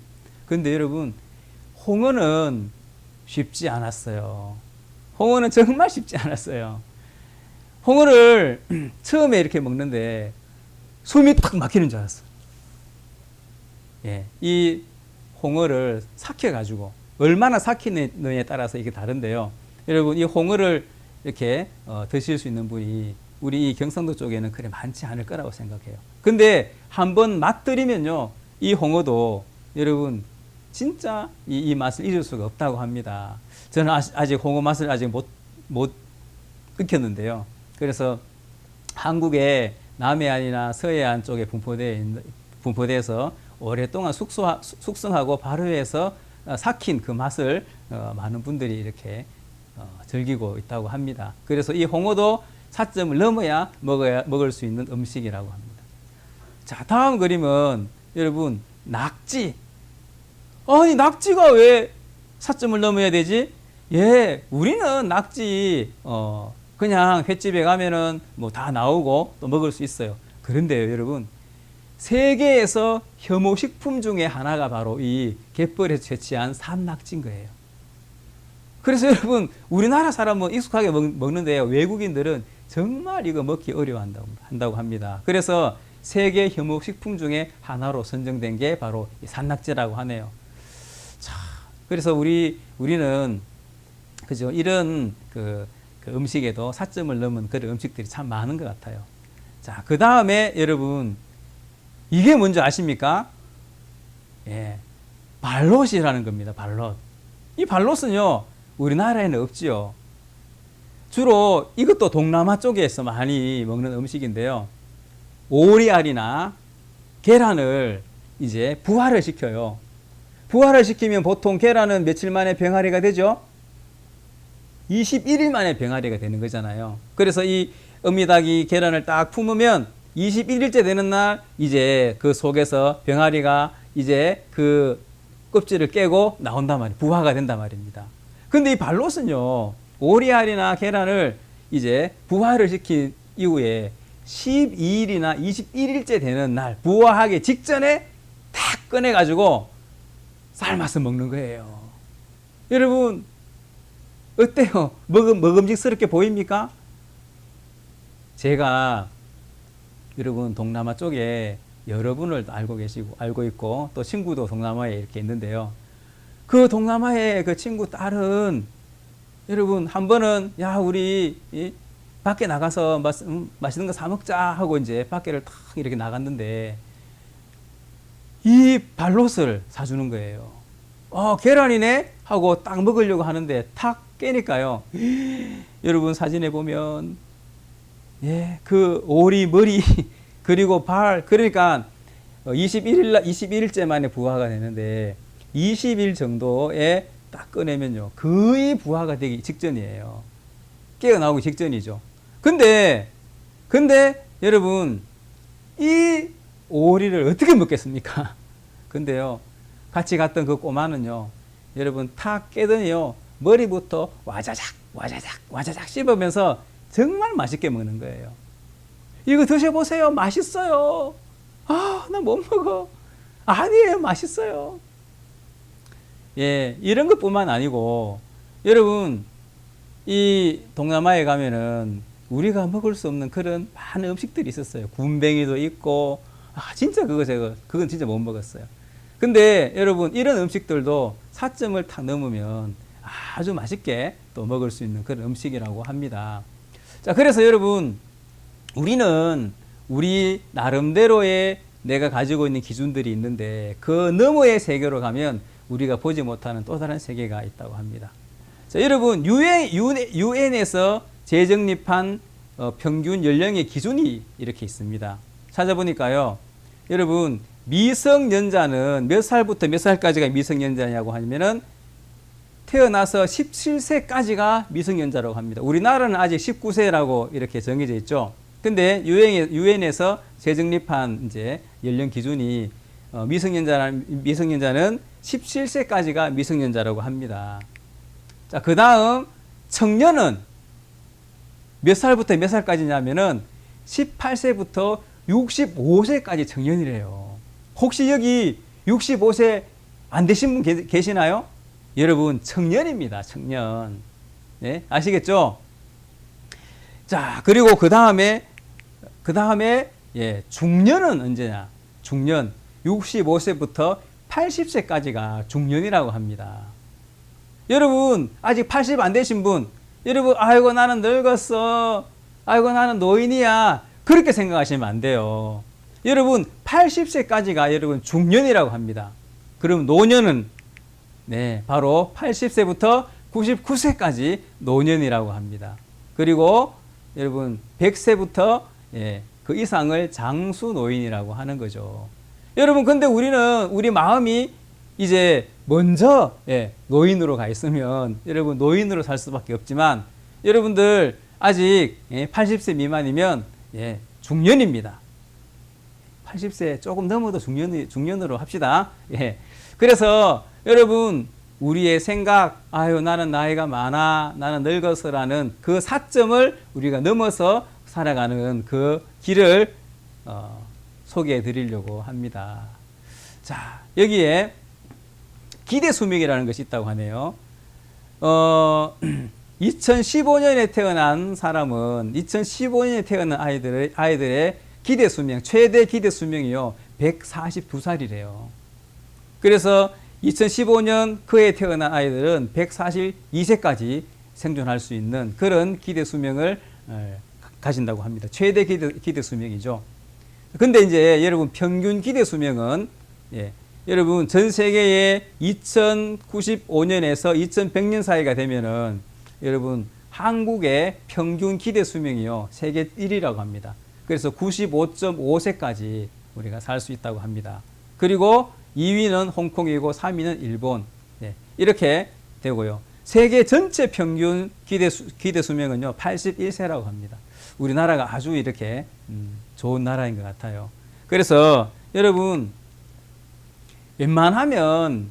근데 여러분 홍어는 쉽지 않았어요. 홍어는 정말 쉽지 않았어요. 홍어를 처음에 이렇게 먹는데 숨이 탁 막히는 줄 알았어요. 예, 이 홍어를 삭혀가지고 얼마나 삭히느냐에 따라서 이게 다른데요. 여러분 이 홍어를 이렇게 드실 수 있는 분이 우리 이 경상도 쪽에는 그래 많지 않을 거라고 생각해요. 근데 한번 맛들이면요, 이 홍어도 여러분 진짜 이 맛을 잊을 수가 없다고 합니다. 저는 아직 홍어 맛을 아직 못 익혔는데요. 그래서 한국의 남해안이나 서해안 쪽에 분포돼서 오랫동안 숙성하고 발효해서 삭힌 그 맛을 많은 분들이 이렇게 즐기고 있다고 합니다. 그래서 이 홍어도 사점을 넘어야 먹을 수 있는 음식이라고 합니다. 자, 다음 그림은 여러분 낙지. 아니 낙지가 왜 사점을 넘어야 되지? 예, 우리는 낙지 그냥 횟집에 가면은 뭐 다 나오고 또 먹을 수 있어요. 그런데요, 여러분 세계에서 혐오식품 중에 하나가 바로 이 갯벌에서 채취한 산낙지인 거예요. 그래서 여러분 우리나라 사람은 익숙하게 먹는데요, 외국인들은 정말 이거 먹기 어려워한다고 합니다. 그래서 세계 혐오식품 중에 하나로 선정된 게 바로 이 산낙지라고 하네요. 자, 그래서 우리는 그죠, 이런 그 음식에도 사점을 넘은 그런 음식들이 참 많은 것 같아요. 자, 그 다음에 여러분 이게 뭔지 아십니까? 예, 발롯이라는 겁니다. 발롯. 이 발롯은요 우리나라에는 없지요. 주로 이것도 동남아 쪽에서 많이 먹는 음식인데요. 오리알이나 계란을 이제 부화를 시켜요. 부화를 시키면 보통 계란은 며칠 만에 병아리가 되죠? 21일 만에 병아리가 되는 거잖아요. 그래서 이 어미닭이 계란을 딱 품으면 21일째 되는 날 이제 그 속에서 병아리가 이제 그 껍질을 깨고 나온단 말이에요. 부화가 된단 말입니다. 근데 이 발롯은요, 오리알이나 계란을 이제 부화를 시킨 이후에 12일이나 21일째 되는 날 부화하기 직전에 탁 꺼내가지고 삶아서 먹는 거예요. 여러분 어때요? 먹음직스럽게 보입니까? 제가 여러분 동남아 쪽에 여러분을 알고 있고 또 친구도 동남아에 이렇게 있는데요. 그 동남아의 그 친구 딸은 여러분 한 번은 야 우리 밖에 나가서 맛있는 거 사 먹자 하고 이제 밖에를 탁 이렇게 나갔는데 이 발롯을 사주는 거예요. 계란이네 하고 딱 먹으려고 하는데 탁 깨니까요. 여러분 사진에 보면 예, 그 오리 머리 그리고 발, 그러니까 21일째 만에 부화가 되는데 20일 정도에 딱 꺼내면요 거의 부화가 되기 직전이에요. 깨어나오기 직전이죠. 근데 여러분 이 오리를 어떻게 먹겠습니까? 근데요 같이 갔던 그 꼬마는요, 여러분 탁 깨더니요, 머리부터 와자작 와자작 와자작 씹으면서 정말 맛있게 먹는 거예요. 이거 드셔보세요. 맛있어요. 아, 나 못 먹어. 아니에요. 맛있어요. 예, 이런 것뿐만 아니고 여러분 이 동남아에 가면은 우리가 먹을 수 없는 그런 많은 음식들이 있었어요. 군뱅이도 있고, 진짜 그건 진짜 못 먹었어요. 근데 여러분 이런 음식들도 4점을 탁 넘으면 아주 맛있게 또 먹을 수 있는 그런 음식이라고 합니다. 자, 그래서 여러분 우리는 우리 나름대로의 내가 가지고 있는 기준들이 있는데 그 너머의 세계로 가면 우리가 보지 못하는 또 다른 세계가 있다고 합니다. 자, 여러분 유엔에서 재정립한 평균 연령의 기준이 이렇게 있습니다. 찾아보니까요, 여러분 미성년자는 몇 살부터 몇 살까지가 미성년자냐고 하면은 태어나서 17세까지가 미성년자라고 합니다. 우리나라는 아직 19세라고 이렇게 정해져 있죠. 근데 유엔에서 재정립한 이제 연령 기준이 미성년자는 17세까지가 미성년자라고 합니다. 자, 그 다음 청년은 몇 살부터 몇 살까지냐면은 18세부터 65세까지 청년이래요. 혹시 여기 65세 안 되신 분 계시나요? 여러분 청년입니다. 청년. 네, 아시겠죠? 자, 그리고 그 다음에 예, 중년은 언제냐? 중년 65세부터 80세까지가 중년이라고 합니다. 여러분 아직 80 안 되신 분, 여러분 아이고 나는 늙었어, 아이고 나는 노인이야, 그렇게 생각하시면 안 돼요. 여러분 80세까지가 여러분 중년이라고 합니다. 그럼 노년은 네, 바로 80세부터 99세까지 노년이라고 합니다. 그리고 여러분 100세부터 예, 그 이상을 장수 노인이라고 하는 거죠. 여러분 근데 우리 마음이 이제 먼저 예, 노인으로 가 있으면 여러분 노인으로 살 수밖에 없지만 여러분들 아직 예, 80세 미만이면 예, 중년입니다. 80세 조금 넘어도 중년으로 합시다. 예. 그래서 여러분 우리의 생각, 아유 나는 나이가 많아, 나는 늙어서라는 그 사점을 우리가 넘어서 살아가는 그 길을 소개해 드리려고 합니다. 자, 여기에 기대 수명이라는 것이 있다고 하네요. 2015년에 태어난 사람은 2015년에 태어난 아이들의 기대 수명, 최대 기대 수명이요 142살이래요. 그래서 2015년 그해 태어난 아이들은 142세까지 생존할 수 있는 그런 기대 수명을 가진다고 합니다. 최대 기대 수명이죠. 근데 이제 여러분 평균 기대 수명은 예, 여러분 전 세계의 2095년에서 2100년 사이가 되면은 여러분 한국의 평균 기대 수명이요 세계 1위라고 합니다. 그래서 95.5세까지 우리가 살 수 있다고 합니다. 그리고 2위는 홍콩이고 3위는 일본. 네, 이렇게 되고요. 세계 전체 평균 기대 수명은요 81세라고 합니다. 우리나라가 아주 이렇게 좋은 나라인 것 같아요. 그래서 여러분 웬만하면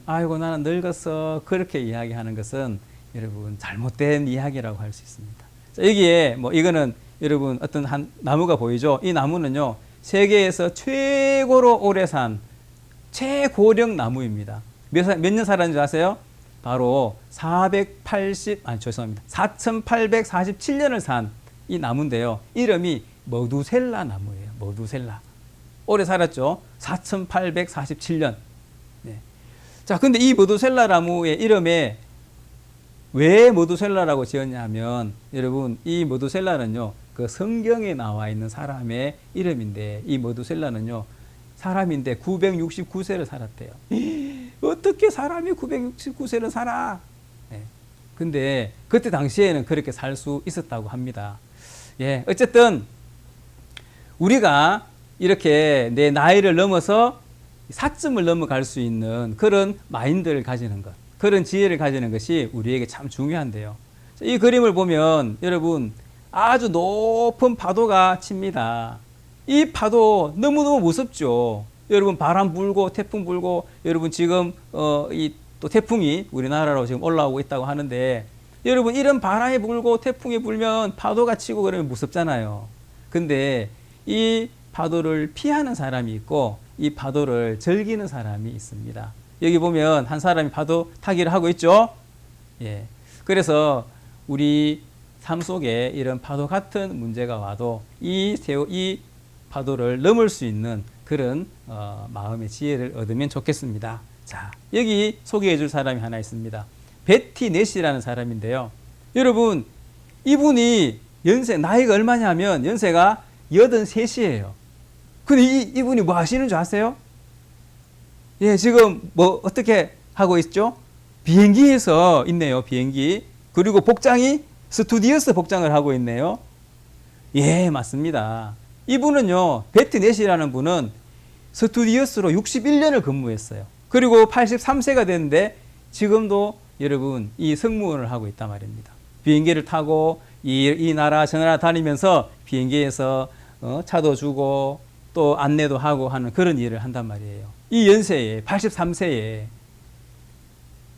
아이고 나는 늙었어 그렇게 이야기하는 것은 여러분 잘못된 이야기라고 할 수 있습니다. 자, 여기에 뭐 이거는 여러분 어떤 한 나무가 보이죠? 이 나무는요 세계에서 최고로 오래 산 최고령 나무입니다. 몇 년 살았는지 아세요? 바로 4,847년을 산 이 나무인데요. 이름이 머두셀라 나무예요. 머두셀라. 오래 살았죠. 4,847년. 네. 자, 근데 이 머두셀라 나무의 이름에 왜 머두셀라라고 지었냐면 여러분 이 머두셀라는요 그 성경에 나와 있는 사람의 이름인데 이 머두셀라는요 사람인데 969세를 살았대요. 어떻게 사람이 969세를 살아? 네. 근데 그때 당시에는 그렇게 살 수 있었다고 합니다. 예, 어쨌든 우리가 이렇게 내 나이를 넘어서 사점을 넘어갈 수 있는 그런 마인드를 가지는 것, 그런 지혜를 가지는 것이 우리에게 참 중요한데요. 이 그림을 보면 여러분 아주 높은 파도가 칩니다. 이 파도 너무너무 무섭죠. 여러분 바람 불고 태풍 불고 여러분 지금 이 또 태풍이 우리나라로 지금 올라오고 있다고 하는데 여러분 이런 바람이 불고 태풍이 불면 파도가 치고 그러면 무섭잖아요. 근데 이 파도를 피하는 사람이 있고 이 파도를 즐기는 사람이 있습니다. 여기 보면 한 사람이 파도 타기를 하고 있죠. 예. 그래서 우리 삶 속에 이런 파도 같은 문제가 와도 이 파도를 넘을 수 있는 그런 마음의 지혜를 얻으면 좋겠습니다. 자, 여기 소개해 줄 사람이 하나 있습니다. 베티 넷이라는 사람인데요. 여러분, 이분이 나이가 얼마냐면 연세가 83이에요. 근데 이분이 뭐 하시는 줄 아세요? 예, 지금 뭐 어떻게 하고 있죠? 비행기에서 있네요, 비행기. 그리고 복장이 스튜디오스 복장을 하고 있네요. 예, 맞습니다. 이분은요, 베티 넷이라는 분은 스튜디오스로 61년을 근무했어요. 그리고 83세가 됐는데 지금도 여러분 이 승무원을 하고 있단 말입니다. 비행기를 타고 이 나라 저 나라 다니면서 비행기에서 차도 주고 또 안내도 하고 하는 그런 일을 한단 말이에요. 이 연세에 83세에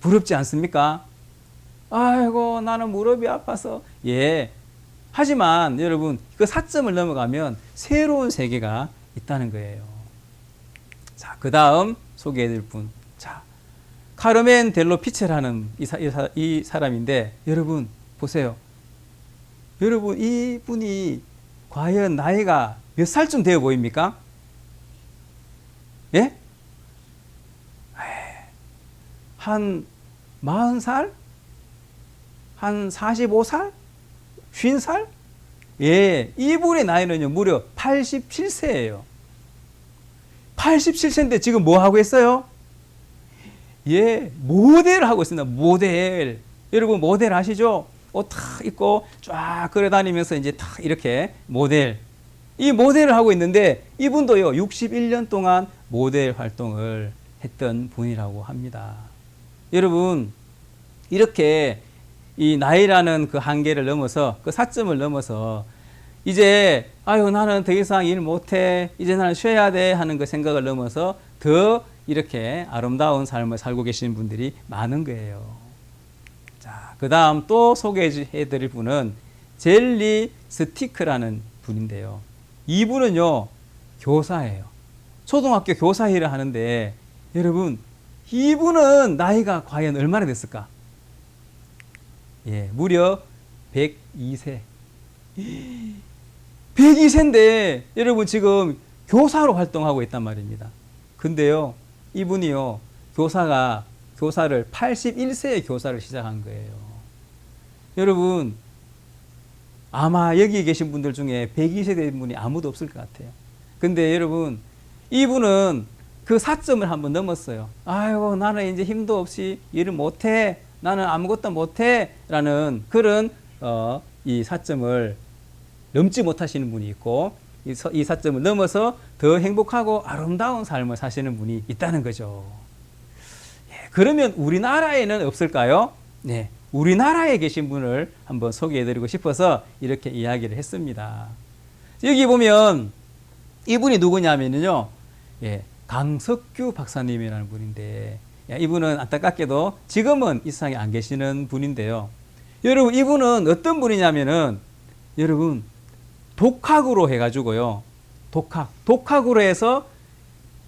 부럽지 않습니까? 아이고 나는 무릎이 아파서 예. 하지만 여러분 그 사점을 넘어가면 새로운 세계가 있다는 거예요. 자, 그 다음 소개해드릴 분. 자, 카르멘 델로 피체라는 이 사람인데 여러분 보세요. 여러분 이분이 과연 나이가 몇 살쯤 되어 보입니까? 예? 한 40살? 한 45살? 50살? 예, 이분의 나이는요 무려 87세예요. 87세인데 지금 뭐 하고 있어요? 예, 모델을 하고 있습니다. 모델. 여러분 모델 아시죠? 옷 탁 입고 쫙 걸어다니면서 이제 탁 이렇게 모델. 이 모델을 하고 있는데 이분도요 61년 동안 모델 활동을 했던 분이라고 합니다. 여러분 이렇게 이 나이라는 그 한계를 넘어서 그 사점을 넘어서 이제 아유 나는 더 이상 일 못해 이제 나는 쉬어야 돼 하는 그 생각을 넘어서 더 이렇게 아름다운 삶을 살고 계시는 분들이 많은 거예요. 자, 그 다음 또 소개해 드릴 분은 젤리 스티크라는 분인데요. 이분은요 교사예요. 초등학교 교사 일을 하는데 여러분 이분은 나이가 과연 얼마나 됐을까? 예, 무려 102세. 102세인데 여러분 지금 교사로 활동하고 있단 말입니다. 근데요, 이분이요, 교사를 81세에 교사를 시작한 거예요. 여러분, 아마 여기 계신 분들 중에 102세 된 분이 아무도 없을 것 같아요. 근데 여러분, 이분은 그 사점을 한번 넘었어요. 아이고, 나는 이제 힘도 없이 일을 못해. 나는 아무것도 못해. 라는 그런, 이 사점을 넘지 못하시는 분이 있고, 이 사점을 넘어서 더 행복하고 아름다운 삶을 사시는 분이 있다는 거죠. 예, 그러면 우리나라에는 없을까요? 네, 우리나라에 계신 분을 한번 소개해드리고 싶어서 이렇게 이야기를 했습니다. 여기 보면 이분이 누구냐면요, 예, 강석규 박사님이라는 분인데, 이분은 안타깝게도 지금은 이 세상에 안 계시는 분인데요. 여러분, 이분은 어떤 분이냐면은, 여러분, 독학으로 해가지고요, 독학으로 해서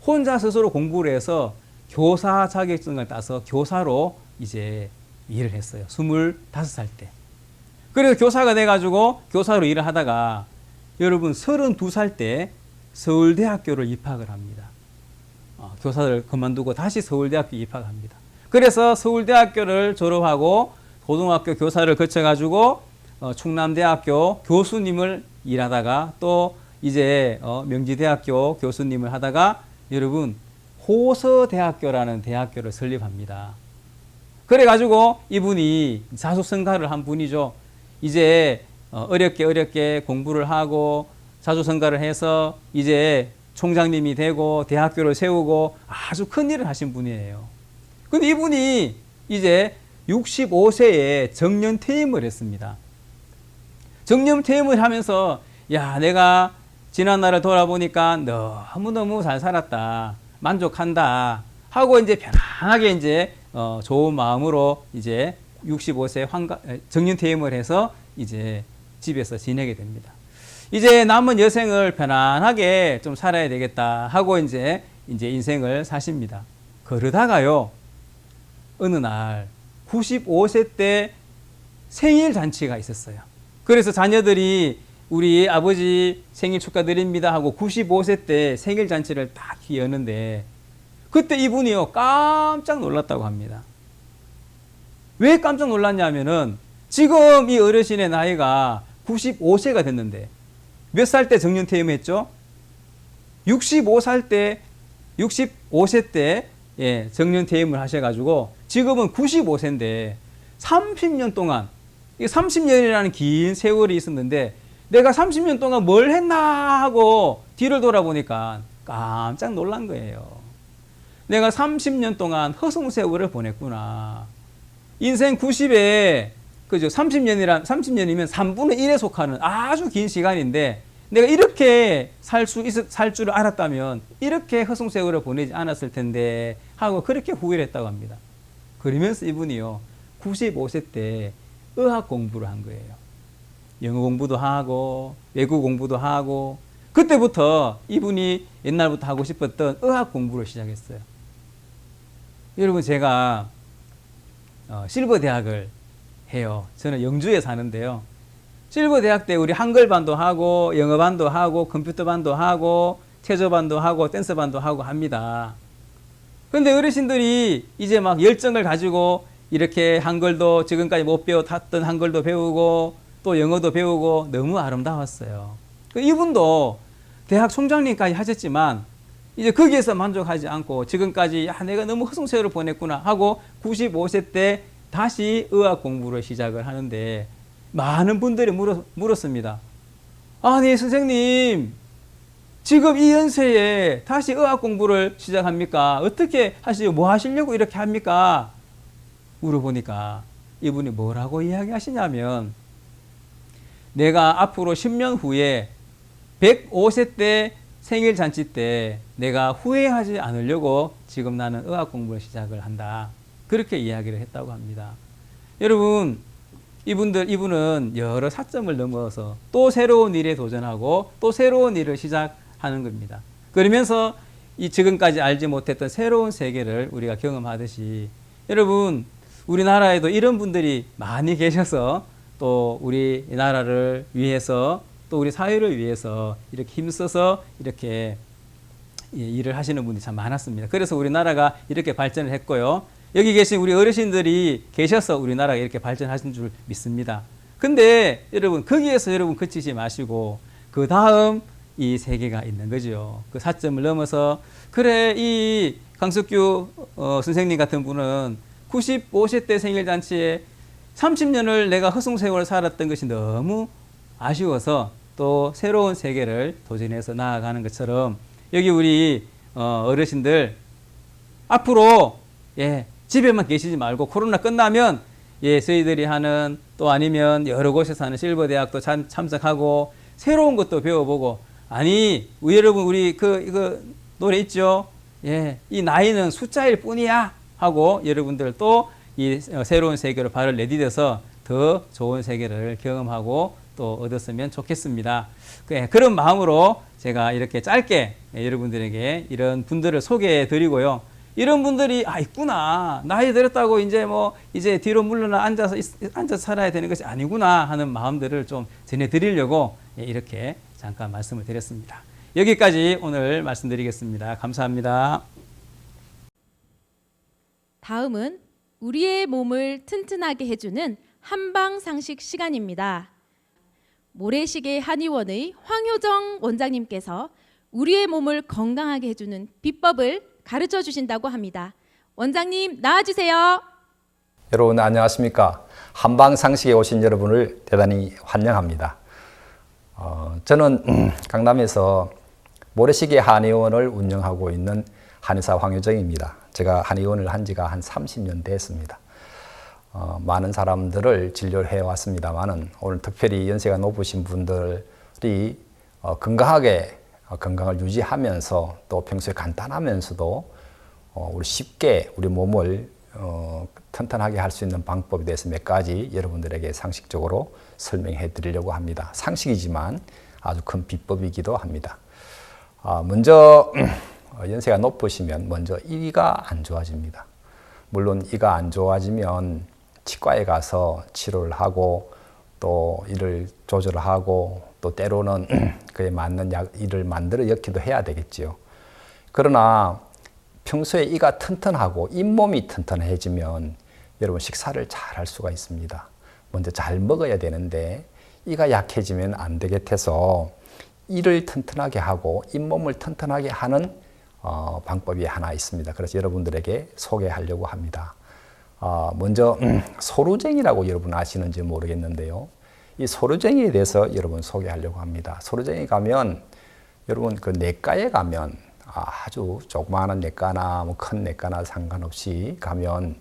혼자 스스로 공부를 해서 교사 자격증을 따서 교사로 이제 일을 했어요. 25살 때. 그래서 교사가 돼가지고 교사로 일을 하다가 여러분 32살 때 서울대학교를 입학을 합니다. 교사를 그만두고 다시 서울대학교 입학합니다. 그래서 서울대학교를 졸업하고 고등학교 교사를 거쳐가지고 충남대학교 교수님을 일하다가 또 이제 명지대학교 교수님을 하다가 여러분 호서대학교라는 대학교를 설립합니다. 그래가지고 이분이 자수성가를 한 분이죠. 이제 어렵게 공부를 하고 자수성가를 해서 이제 총장님이 되고 대학교를 세우고 아주 큰 일을 하신 분이에요. 근데 이분이 이제 65세에 정년퇴임을 했습니다. 정년퇴임을 하면서 야, 내가 지난 날을 돌아보니까 너무너무 잘 살았다. 만족한다. 하고 이제 편안하게 이제 좋은 마음으로 이제 65세 정년퇴임을 해서 이제 집에서 지내게 됩니다. 이제 남은 여생을 편안하게 좀 살아야 되겠다 하고 이제 인생을 사십니다. 그러다가요, 어느 날 95세 때 생일 잔치가 있었어요. 그래서 자녀들이 우리 아버지 생일 축하드립니다 하고 95세 때 생일 잔치를 딱 여는데 그때 이분이요 깜짝 놀랐다고 합니다. 왜 깜짝 놀랐냐면은 지금 이 어르신의 나이가 95세가 됐는데 몇 살 때 정년퇴임했죠? 65세 때 예, 정년퇴임을 하셔가지고 지금은 95세인데 30년 동안, 30년이라는 긴 세월이 있었는데 내가 30년 동안 뭘 했나 하고 뒤를 돌아보니까 깜짝 놀란 거예요. 내가 30년 동안 허송세월을 보냈구나. 인생 90에 그죠? 30년이면 3분의 1에 속하는 아주 긴 시간인데 내가 이렇게 살 줄을 알았다면 이렇게 허송세월을 보내지 않았을 텐데 하고 그렇게 후회를 했다고 합니다. 그러면서 이분이요 95세 때 의학 공부를 한 거예요. 영어 공부도 하고 외국 공부도 하고 그때부터 이분이 옛날부터 하고 싶었던 의학 공부를 시작했어요. 여러분 제가 실버 대학을 해요. 저는 영주에 사는데요. 실버 대학 때 우리 한글반도 하고 영어반도 하고 컴퓨터반도 하고 체조반도 하고 댄스반도 하고 합니다. 근데 어르신들이 이제 막 열정을 가지고 이렇게 한글도 지금까지 못 배웠던 한글도 배우고 또 영어도 배우고 너무 아름다웠어요. 이분도 대학 총장님까지 하셨지만 이제 거기에서 만족하지 않고 지금까지 내가 너무 허송세월을 보냈구나 하고 95세 때 다시 의학 공부를 시작을 하는데 많은 분들이 물었습니다. 아니 선생님 지금 이 연세에 다시 의학 공부를 시작합니까? 어떻게 하시고 뭐 하시려고 이렇게 합니까? 물어보니까 이분이 뭐라고 이야기하시냐면 내가 앞으로 10년 후에 105세 때 생일 잔치 때 내가 후회하지 않으려고 지금 나는 의학 공부를 시작을 한다. 그렇게 이야기를 했다고 합니다. 여러분, 이분은 여러 사점을 넘어서 또 새로운 일에 도전하고 또 새로운 일을 시작하는 겁니다. 그러면서 이 지금까지 알지 못했던 새로운 세계를 우리가 경험하듯이 여러분, 우리나라에도 이런 분들이 많이 계셔서 또 우리나라를 위해서 또 우리 사회를 위해서 이렇게 힘써서 이렇게 일을 하시는 분들이 참 많았습니다. 그래서 우리나라가 이렇게 발전을 했고요. 여기 계신 우리 어르신들이 계셔서 우리나라가 이렇게 발전하신 줄 믿습니다. 근데 여러분 거기에서 여러분 그치지 마시고 그 다음 이 세계가 있는 거죠. 그 사점을 넘어서 그래 이 강석규 선생님 같은 분은 95세 때 생일잔치에 30년을 내가 허송세월을 살았던 것이 너무 아쉬워서 또 새로운 세계를 도전해서 나아가는 것처럼 여기 우리 어르신들 앞으로 집에만 계시지 말고 코로나 끝나면 저희들이 하는 또 아니면 여러 곳에서 하는 실버 대학도 참석하고 새로운 것도 배워보고 아니 여러분 우리 이거 노래 있죠? 이 나이는 숫자일 뿐이야 하고 여러분들 또 이 새로운 세계로 발을 내디뎌서 더 좋은 세계를 경험하고 또 얻었으면 좋겠습니다. 그런 마음으로 제가 이렇게 짧게 여러분들에게 이런 분들을 소개해 드리고요. 이런 분들이 있구나. 나이 들었다고 이제 뒤로 물러나 앉아서 살아야 되는 것이 아니구나 하는 마음들을 좀 전해 드리려고 이렇게 잠깐 말씀을 드렸습니다. 여기까지 오늘 말씀드리겠습니다. 감사합니다. 다음은 우리의 몸을 튼튼하게 해주는 한방상식 시간입니다. 모래시계 한의원의 황효정 원장님께서 우리의 몸을 건강하게 해주는 비법을 가르쳐 주신다고 합니다. 원장님 나와주세요. 여러분 안녕하십니까? 한방상식에 오신 여러분을 대단히 환영합니다. 저는 강남에서 모래시계 한의원을 운영하고 있는 한의사 황효정입니다. 제가 한의원을 한 지가 한 30년 됐습니다. 많은 사람들을 진료를 해왔습니다만은 오늘 특별히 연세가 높으신 분들이 건강하게 건강을 유지하면서 또 평소에 간단하면서도 우리 쉽게 우리 몸을 튼튼하게 할 수 있는 방법에 대해서 몇 가지 여러분들에게 상식적으로 설명해 드리려고 합니다. 상식이지만 아주 큰 비법이기도 합니다. 먼저 연세가 높으시면 먼저 이가 안 좋아집니다. 물론 이가 안 좋아지면 치과에 가서 치료를 하고 또 이를 조절을 하고 또 때로는 그에 맞는 이를 만들어 넣기도 해야 되겠지요. 그러나 평소에 이가 튼튼하고 잇몸이 튼튼해지면 여러분 식사를 잘 할 수가 있습니다. 먼저 잘 먹어야 되는데 이가 약해지면 안 되겠어서 이를 튼튼하게 하고 잇몸을 튼튼하게 하는 방법이 하나 있습니다. 그래서 여러분들에게 소개하려고 합니다. 먼저 소루쟁이라고 여러분 아시는지 모르겠는데요. 이 소루쟁이에 대해서 여러분 소개하려고 합니다. 소루쟁이 가면 여러분 그 내과에 가면 아주 조그마한 내과나 뭐 큰 내과나 상관없이 가면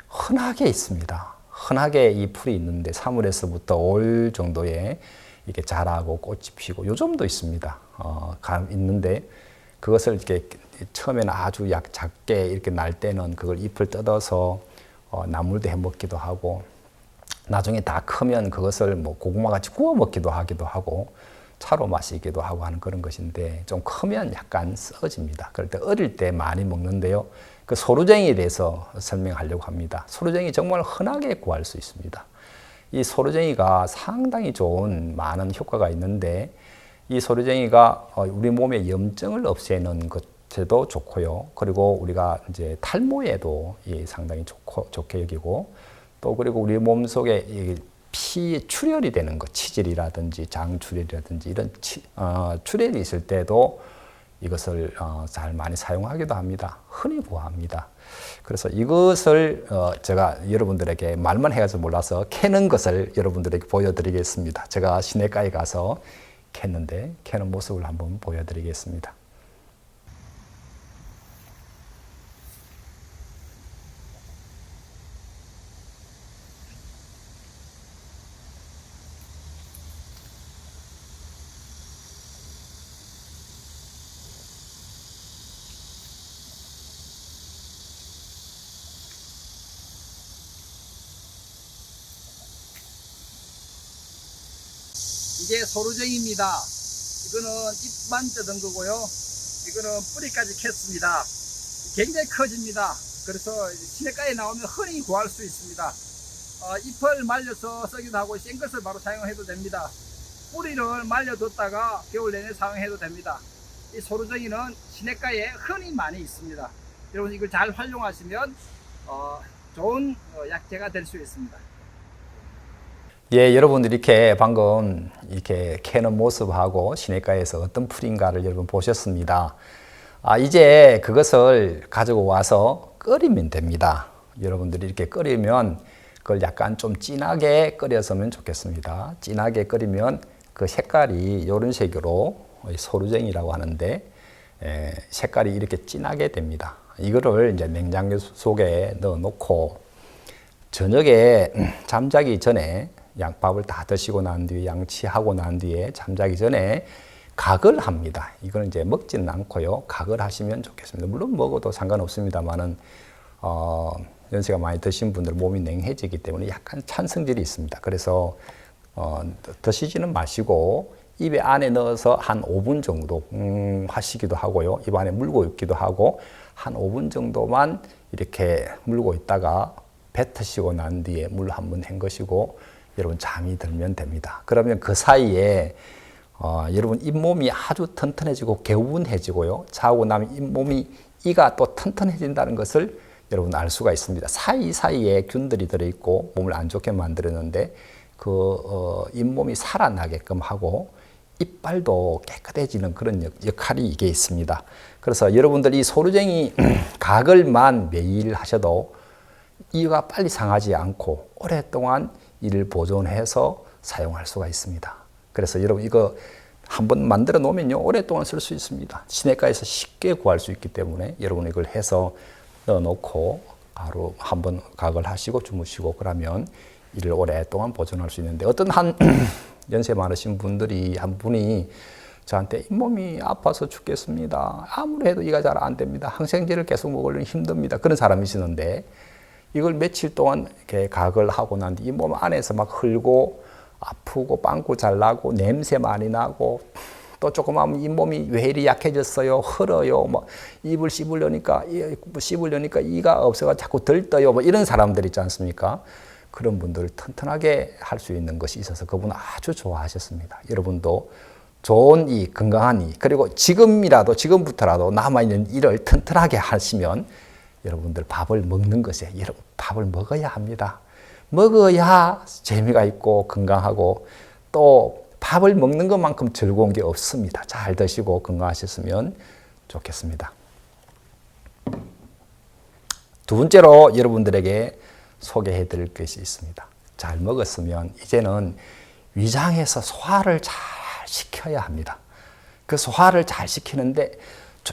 흔하게 있습니다. 흔하게 이 풀이 있는데 3월에서부터 5월 정도에 이렇게 자라고 꽃이 피고 요즘도 있습니다. 있는데 그것을 이렇게 처음에는 아주 작게 이렇게 날 때는 그걸 잎을 뜯어서 나물도 해 먹기도 하고 나중에 다 크면 그것을 뭐 고구마 같이 구워 먹기도 하고 차로 마시기도 하고 하는 그런 것인데 좀 크면 약간 써집니다. 그럴 때 어릴 때 많이 먹는데요. 그 소루쟁이에 대해서 설명하려고 합니다. 소루쟁이 정말 흔하게 구할 수 있습니다. 이 소루쟁이가 상당히 좋은 많은 효과가 있는데 이 소루쟁이가 우리 몸의 염증을 없애는 것에도 좋고요. 그리고 우리가 이제 탈모에도 상당히 좋게 여기고 또 그리고 우리 몸 속에 피 출혈이 되는 것, 치질이라든지 장출혈이라든지 이런 출혈이 있을 때도 이것을 잘 많이 사용하기도 합니다. 흔히 구합니다. 그래서 이것을 제가 여러분들에게 말만 해가지고 몰라서 캐는 것을 여러분들에게 보여드리겠습니다. 제가 시내가에 가서 캤는데 캐는 모습을 한번 보여드리겠습니다. 이게 소루쟁이입니다. 이거는 잎만 뜯은 거고요. 이거는 뿌리까지 캤습니다. 굉장히 커집니다. 그래서 시내가에 나오면 흔히 구할 수 있습니다. 잎을 말려서 쓰기도 하고 생것을 바로 사용해도 됩니다. 뿌리를 말려뒀다가 겨울 내내 사용해도 됩니다. 이 소루쟁이는 시내가에 흔히 많이 있습니다. 여러분 이걸 잘 활용하시면 좋은 약재가 될 수 있습니다. 예, 여러분들 이렇게 방금 이렇게 캐는 모습하고 시내가에서 어떤 풀인가를 여러분 보셨습니다. 이제 그것을 가지고 와서 끓이면 됩니다. 여러분들이 이렇게 끓이면 그걸 약간 좀 진하게 끓였으면 좋겠습니다. 진하게 끓이면 그 색깔이 이런 색으로 소루쟁이라고 하는데 색깔이 이렇게 진하게 됩니다. 이거를 이제 냉장고 속에 넣어 놓고 저녁에 잠자기 전에 양밥을 다 드시고 난 뒤에 양치하고 난 뒤에 잠자기 전에 각을 합니다. 이걸 이제 먹지는 않고요. 각을 하시면 좋겠습니다. 물론 먹어도 상관없습니다만은 연세가 많이 드신 분들 몸이 냉해지기 때문에 약간 찬 성질이 있습니다. 그래서 드시지는 마시고 입에 안에 넣어서 한 5분 정도 하시기도 하고요. 입 안에 물고 있기도 하고 한 5분 정도만 이렇게 물고 있다가 뱉으시고 난 뒤에 물 한 번 헹구시고 여러분 잠이 들면 됩니다. 그러면 그 사이에 여러분 잇몸이 아주 튼튼해지고 개운해지고요. 자고 나면 이가 또 튼튼해진다는 것을 여러분 알 수가 있습니다. 사이사이에 균들이 들어있고 몸을 안 좋게 만들었는데 그 잇몸이 살아나게끔 하고 이빨도 깨끗해지는 그런 역할이 이게 있습니다. 그래서 여러분들 이 소루쟁이 각을만 매일 하셔도 이가 빨리 상하지 않고 오랫동안 이를 보존해서 사용할 수가 있습니다. 그래서 여러분 이거 한번 만들어 놓으면요 오랫동안 쓸 수 있습니다. 시내가에서 쉽게 구할 수 있기 때문에 여러분 이걸 해서 넣어 놓고 하루 한번 각을 하시고 주무시고 그러면 이를 오랫동안 보존할 수 있는데 어떤 한 연세 많으신 분들이 한 분이 저한테 잇몸이 아파서 죽겠습니다. 아무리 해도 이가 잘 안 됩니다. 항생제를 계속 먹으려면 힘듭니다. 그런 사람이시는데 이걸 며칠 동안 이렇게 각을 하고 난 뒤 잇몸 안에서 막 흘고 아프고 빵꾸 잘 나고 냄새 많이 나고 또 조금 하면 잇몸이 왜 이리 약해졌어요? 흘어요. 뭐 입을 씹으려니까 이가 없어가 자꾸 들떠요. 뭐 이런 사람들 있지 않습니까? 그런 분들을 튼튼하게 할 수 있는 것이 있어서 그분은 아주 좋아하셨습니다. 여러분도 좋은 이, 건강한 이, 그리고 지금부터라도 남아있는 이를 튼튼하게 하시면 여러분들 밥을 먹는 것에 여러분 밥을 먹어야 합니다. 먹어야 재미가 있고 건강하고 또 밥을 먹는 것만큼 즐거운 게 없습니다. 잘 드시고 건강하셨으면 좋겠습니다. 두 번째로 여러분들에게 소개해 드릴 것이 있습니다. 잘 먹었으면 이제는 위장에서 소화를 잘 시켜야 합니다. 그 소화를 잘 시키는데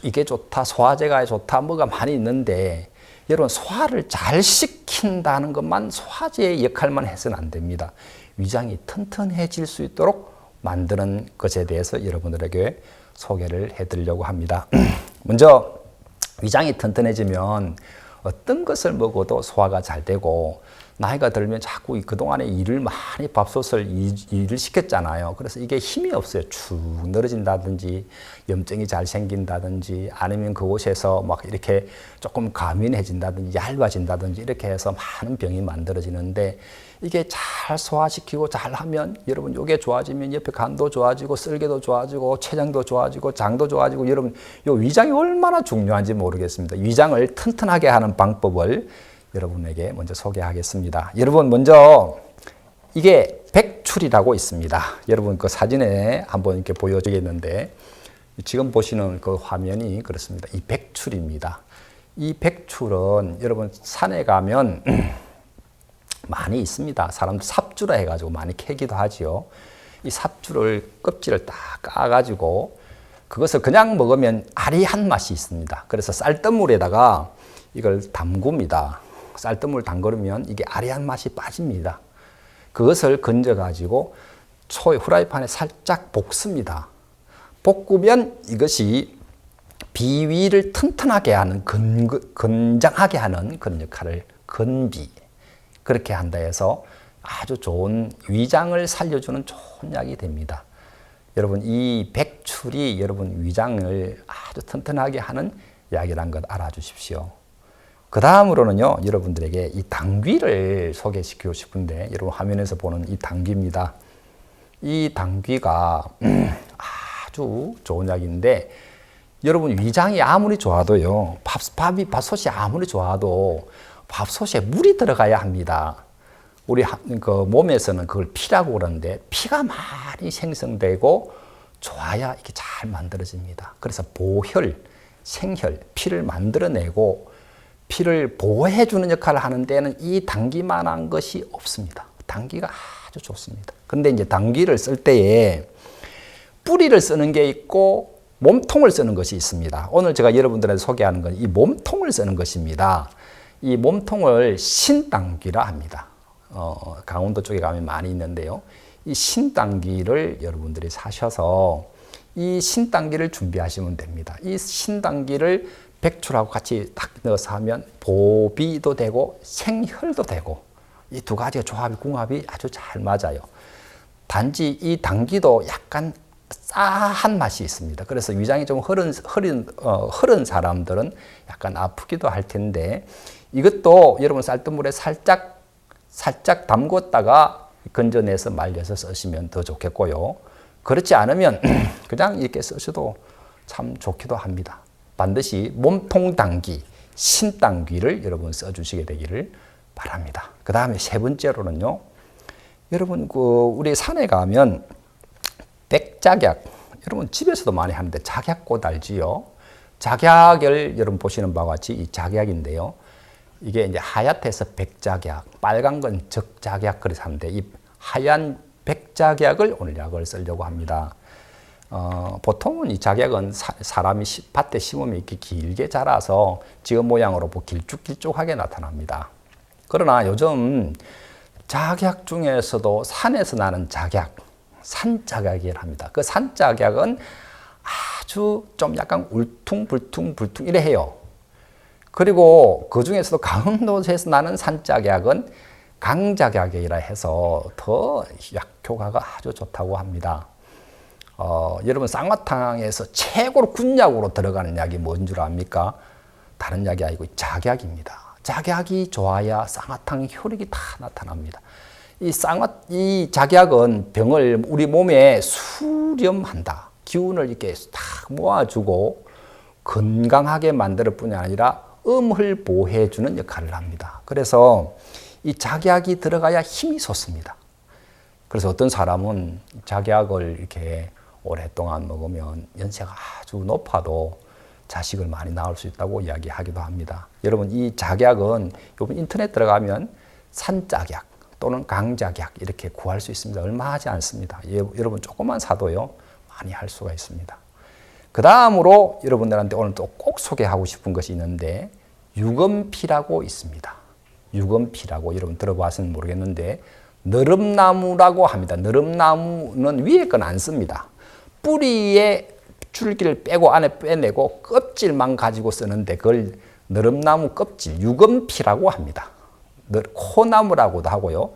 이게 좋다, 소화제가 좋다, 뭐가 많이 있는데 여러분 소화를 잘 시킨다는 것만 소화제의 역할만 해서는 안 됩니다. 위장이 튼튼해질 수 있도록 만드는 것에 대해서 여러분들에게 소개를 해드리려고 합니다. 먼저 위장이 튼튼해지면 어떤 것을 먹어도 소화가 잘 되고 나이가 들면 자꾸 그동안에 일을 많이 밥솥을 일을 시켰잖아요. 그래서 이게 힘이 없어요. 축 늘어진다든지 염증이 잘 생긴다든지 아니면 그곳에서 막 이렇게 조금 가민해진다든지 얇아진다든지 이렇게 해서 많은 병이 만들어지는데 이게 잘 소화시키고 잘 하면 여러분 이게 좋아지면 옆에 간도 좋아지고 쓸개도 좋아지고 췌장도 좋아지고 장도 좋아지고 여러분 이 위장이 얼마나 중요한지 모르겠습니다. 위장을 튼튼하게 하는 방법을 여러분에게 먼저 소개하겠습니다. 여러분 먼저 이게 백출이라고 있습니다. 여러분 그 사진에 한번 이렇게 보여주겠는데 지금 보시는 그 화면이 그렇습니다. 이 백출입니다. 이 백출은 여러분 산에 가면 많이 있습니다. 사람들 삽주라 해가지고 많이 캐기도 하지요. 이 삽주를 껍질을 딱 까가지고 그것을 그냥 먹으면 아리한 맛이 있습니다. 그래서 쌀뜨물에다가 이걸 담굽니다. 쌀뜨물 담그면 이게 아리한 맛이 빠집니다. 그것을 건져가지고 후라이팬에 살짝 볶습니다. 볶으면 이것이 비위를 튼튼하게 하는 건장하게 하는 그런 역할을 건비 그렇게 한다 해서 아주 좋은 위장을 살려주는 좋은 약이 됩니다. 여러분 이 백출이 여러분 위장을 아주 튼튼하게 하는 약이라는 것 알아주십시오. 그 다음으로는요 여러분들에게 이 당귀를 소개시키고 싶은데 여러분 화면에서 보는 이 당귀입니다. 이 당귀가 아주 좋은 약인데 여러분 위장이 아무리 좋아도요 밥솥이 아무리 좋아도 밥솥에 물이 들어가야 합니다. 우리 그 몸에서는 그걸 피라고 그러는데 피가 많이 생성되고 좋아야 이게 잘 만들어집니다. 그래서 보혈, 생혈, 피를 만들어내고 피를 보호해주는 역할을 하는 데는 이 당귀만한 것이 없습니다. 당귀가 아주 좋습니다. 근데 이제 당귀를 쓸 때에 뿌리를 쓰는 게 있고 몸통을 쓰는 것이 있습니다. 오늘 제가 여러분들한테 소개하는 건 이 몸통을 쓰는 것입니다. 이 몸통을 신당귀라 합니다. 강원도 쪽에 가면 많이 있는데요. 이 신당귀를 여러분들이 사셔서 이 신당귀를 준비하시면 됩니다. 이 신당귀를 백출하고 같이 딱 넣어서 하면 보비도 되고 생혈도 되고 이 두 가지의 궁합이 아주 잘 맞아요. 단지 이 당귀도 약간 싸한 맛이 있습니다. 그래서 위장이 좀 흐른 사람들은 약간 아프기도 할 텐데 이것도 여러분 쌀뜨물에 살짝 담궜다가 건져내서 말려서 쓰시면 더 좋겠고요. 그렇지 않으면 그냥 이렇게 쓰셔도 참 좋기도 합니다. 반드시 몸통 당귀, 신당귀를 여러분 써주시게 되기를 바랍니다. 그 다음에 세 번째로는요, 여러분 우리 산에 가면 백작약, 여러분 집에서도 많이 하는데 작약꽃 알지요? 작약을 여러분 보시는 바와 같이 이 작약인데요. 이게 이제 하얗대서 백작약, 빨간 건 적작약 그래서 하는데 이 하얀 백작약을 오늘 약을 쓰려고 합니다. 보통은 이 작약은 사람이 밭에 심으면 이렇게 길게 자라서 지금 모양으로 길쭉길쭉하게 나타납니다. 그러나 요즘 작약 중에서도 산에서 나는 작약, 산작약이라 합니다. 그 산작약은 아주 좀 약간 울퉁불퉁 이래 해요. 그리고 그 중에서도 강원도에서 나는 산작약은 강작약이라 해서 더 약효과가 아주 좋다고 합니다. 여러분 쌍화탕에서 최고로 군약으로 들어가는 약이 뭔 줄 압니까? 다른 약이 아니고 작약입니다. 작약이 좋아야 쌍화탕의 효력이 다 나타납니다. 이 작약은 병을 우리 몸에 수렴한다. 기운을 이렇게 딱 모아주고 건강하게 만들 뿐이 아니라 음을 보호해주는 역할을 합니다. 그래서 이 작약이 들어가야 힘이 솟습니다. 그래서 어떤 사람은 작약을 이렇게 오랫동안 먹으면 연세가 아주 높아도 자식을 많이 낳을 수 있다고 이야기하기도 합니다. 여러분 이 작약은 요번 인터넷 들어가면 산작약 또는 강작약 이렇게 구할 수 있습니다. 얼마 하지 않습니다. 여러분 조금만 사도요 많이 할 수가 있습니다. 그 다음으로 여러분들한테 오늘 또 꼭 소개하고 싶은 것이 있는데 유검피라고 있습니다. 유검피라고 여러분 들어봤으면 모르겠는데 너름나무라고 합니다. 너름나무는 위에 건 안 씁니다. 뿌리에 줄기를 빼고 안에 빼내고 껍질만 가지고 쓰는데 그걸 너름나무 껍질, 유검피라고 합니다. 코나무라고도 하고요.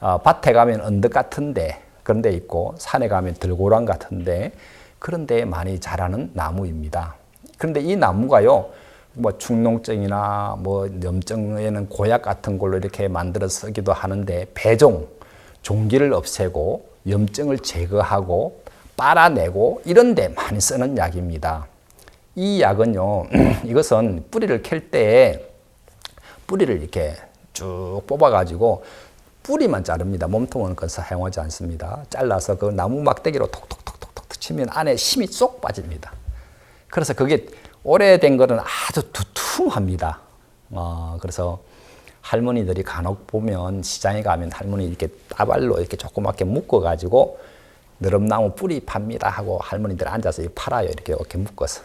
밭에 가면 언덕 같은데 그런 데 있고 산에 가면 들고랑 같은데 그런 데 많이 자라는 나무입니다. 그런데 이 나무가요. 뭐 축농증이나 뭐 염증에는 고약 같은 걸로 이렇게 만들어 쓰기도 하는데 배종, 종기를 없애고 염증을 제거하고 빨아내고 이런 데 많이 쓰는 약입니다. 이 약은요. 이것은 뿌리를 캘 때 뿌리를 이렇게 쭉 뽑아 가지고 뿌리만 자릅니다. 몸통은 그건 사용하지 않습니다. 잘라서 그 나무 막대기로 톡톡톡톡톡 치면 안에 힘이 쏙 빠집니다. 그래서 그게 오래된 거는 아주 두툼합니다. 그래서 할머니들이 간혹 보면 시장에 가면 할머니 이렇게 따발로 이렇게 조그맣게 묶어가지고 너름나무 뿌리 팝니다 하고 할머니들 앉아서 팔아요. 이렇게 묶어서.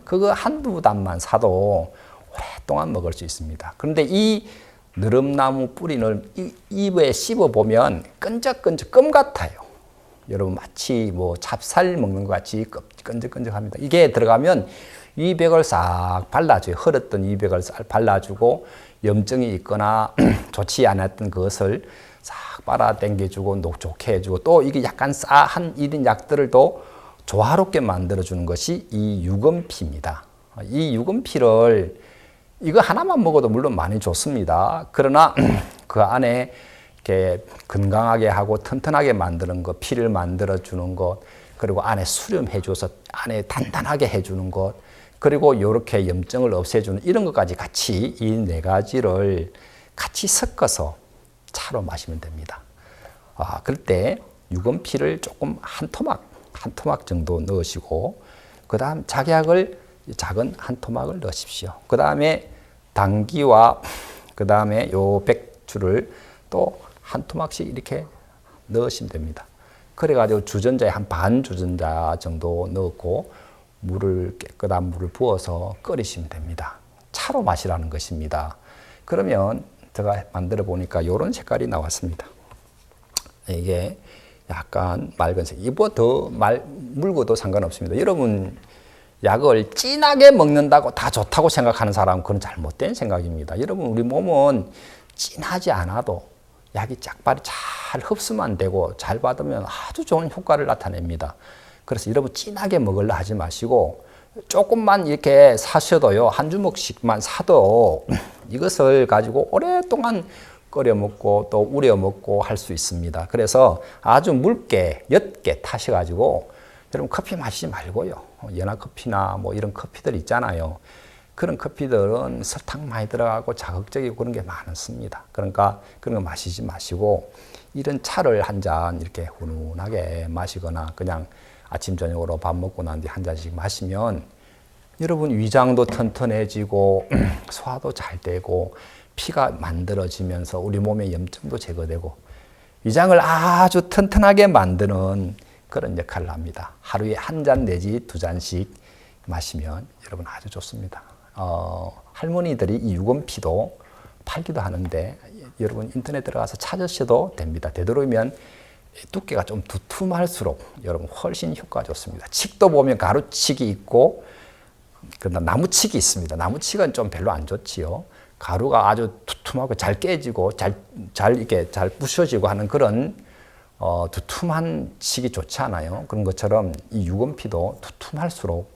그거 한두 단만 사도 오랫동안 먹을 수 있습니다. 그런데 이 너름나무 뿌리를 입에 씹어보면 끈적끈적 껌 같아요. 여러분 마치 뭐 찹쌀 먹는 것 같이 끈적끈적합니다. 이게 들어가면 이백을 싹 발라줘요. 흐렸던 이백을 싹 발라주고 염증이 있거나 좋지 않았던 그것을 싹 빨아당겨주고 녹좋게 해주고 또 이게 약간 싸한 이런 약들을 또 조화롭게 만들어주는 것이 이 유검피입니다. 이 유검피를 이거 하나만 먹어도 물론 많이 좋습니다. 그러나 그 안에 이렇게 건강하게 하고 튼튼하게 만드는 것, 피를 만들어주는 것, 그리고 안에 수렴해줘서 안에 단단하게 해주는 것, 그리고 이렇게 염증을 없애주는 이런 것까지 같이 이 네 가지를 같이 섞어서 차로 마시면 됩니다. 그럴 때 유검피를 조금 한 토막 정도 넣으시고 그 다음 작약을 작은 한 토막을 넣으십시오. 그 다음에 당귀와 그 다음에 요 백주를 또 한 토막씩 이렇게 넣으시면 됩니다. 그래가지고 주전자에 한 반 주전자 정도 넣고 깨끗한 물을 부어서 끓이시면 됩니다. 차로 마시라는 것입니다. 그러면 제가 만들어 보니까 이런 색깔이 나왔습니다. 이게 약간 맑은색. 이보다 더 묽어도 상관없습니다. 여러분 약을 진하게 먹는다고 다 좋다고 생각하는 사람은 그건 잘못된 생각입니다. 여러분 우리 몸은 진하지 않아도 약이 짝발이 잘 흡수만 되고 잘 받으면 아주 좋은 효과를 나타냅니다. 그래서 여러분 진하게 먹으려 하지 마시고 조금만 이렇게 사셔도요. 한 주먹씩만 사도 이것을 가지고 오랫동안 끓여 먹고 또 우려 먹고 할 수 있습니다. 그래서 아주 묽게 옅게 타셔가지고 여러분 커피 마시지 말고요. 연화커피나 뭐 이런 커피들 있잖아요. 그런 커피들은 설탕 많이 들어가고 자극적이고 그런 게 많습니다. 그러니까 그런 거 마시지 마시고 이런 차를 한 잔 이렇게 훈훈하게 마시거나 그냥 아침 저녁으로 밥 먹고 난 뒤 한 잔씩 마시면 여러분 위장도 튼튼해지고 소화도 잘 되고 피가 만들어지면서 우리 몸의 염증도 제거되고 위장을 아주 튼튼하게 만드는 그런 역할을 합니다. 하루에 한 잔 내지 두 잔씩 마시면 여러분 아주 좋습니다. 할머니들이 이 유검피도 팔기도 하는데 여러분 인터넷 들어가서 찾으셔도 됩니다. 되도록이면 두께가 좀 두툼할수록 여러분 훨씬 효과가 좋습니다. 칡도 보면 가루칡이 있고 그다음 나무칡이 있습니다. 나무칡은 좀 별로 안 좋지요. 가루가 아주 두툼하고 잘 깨지고 잘 이렇게 잘 부셔지고 하는 그런 두툼한 칡이 좋지 않아요. 그런 것처럼 이 유건피도 두툼할수록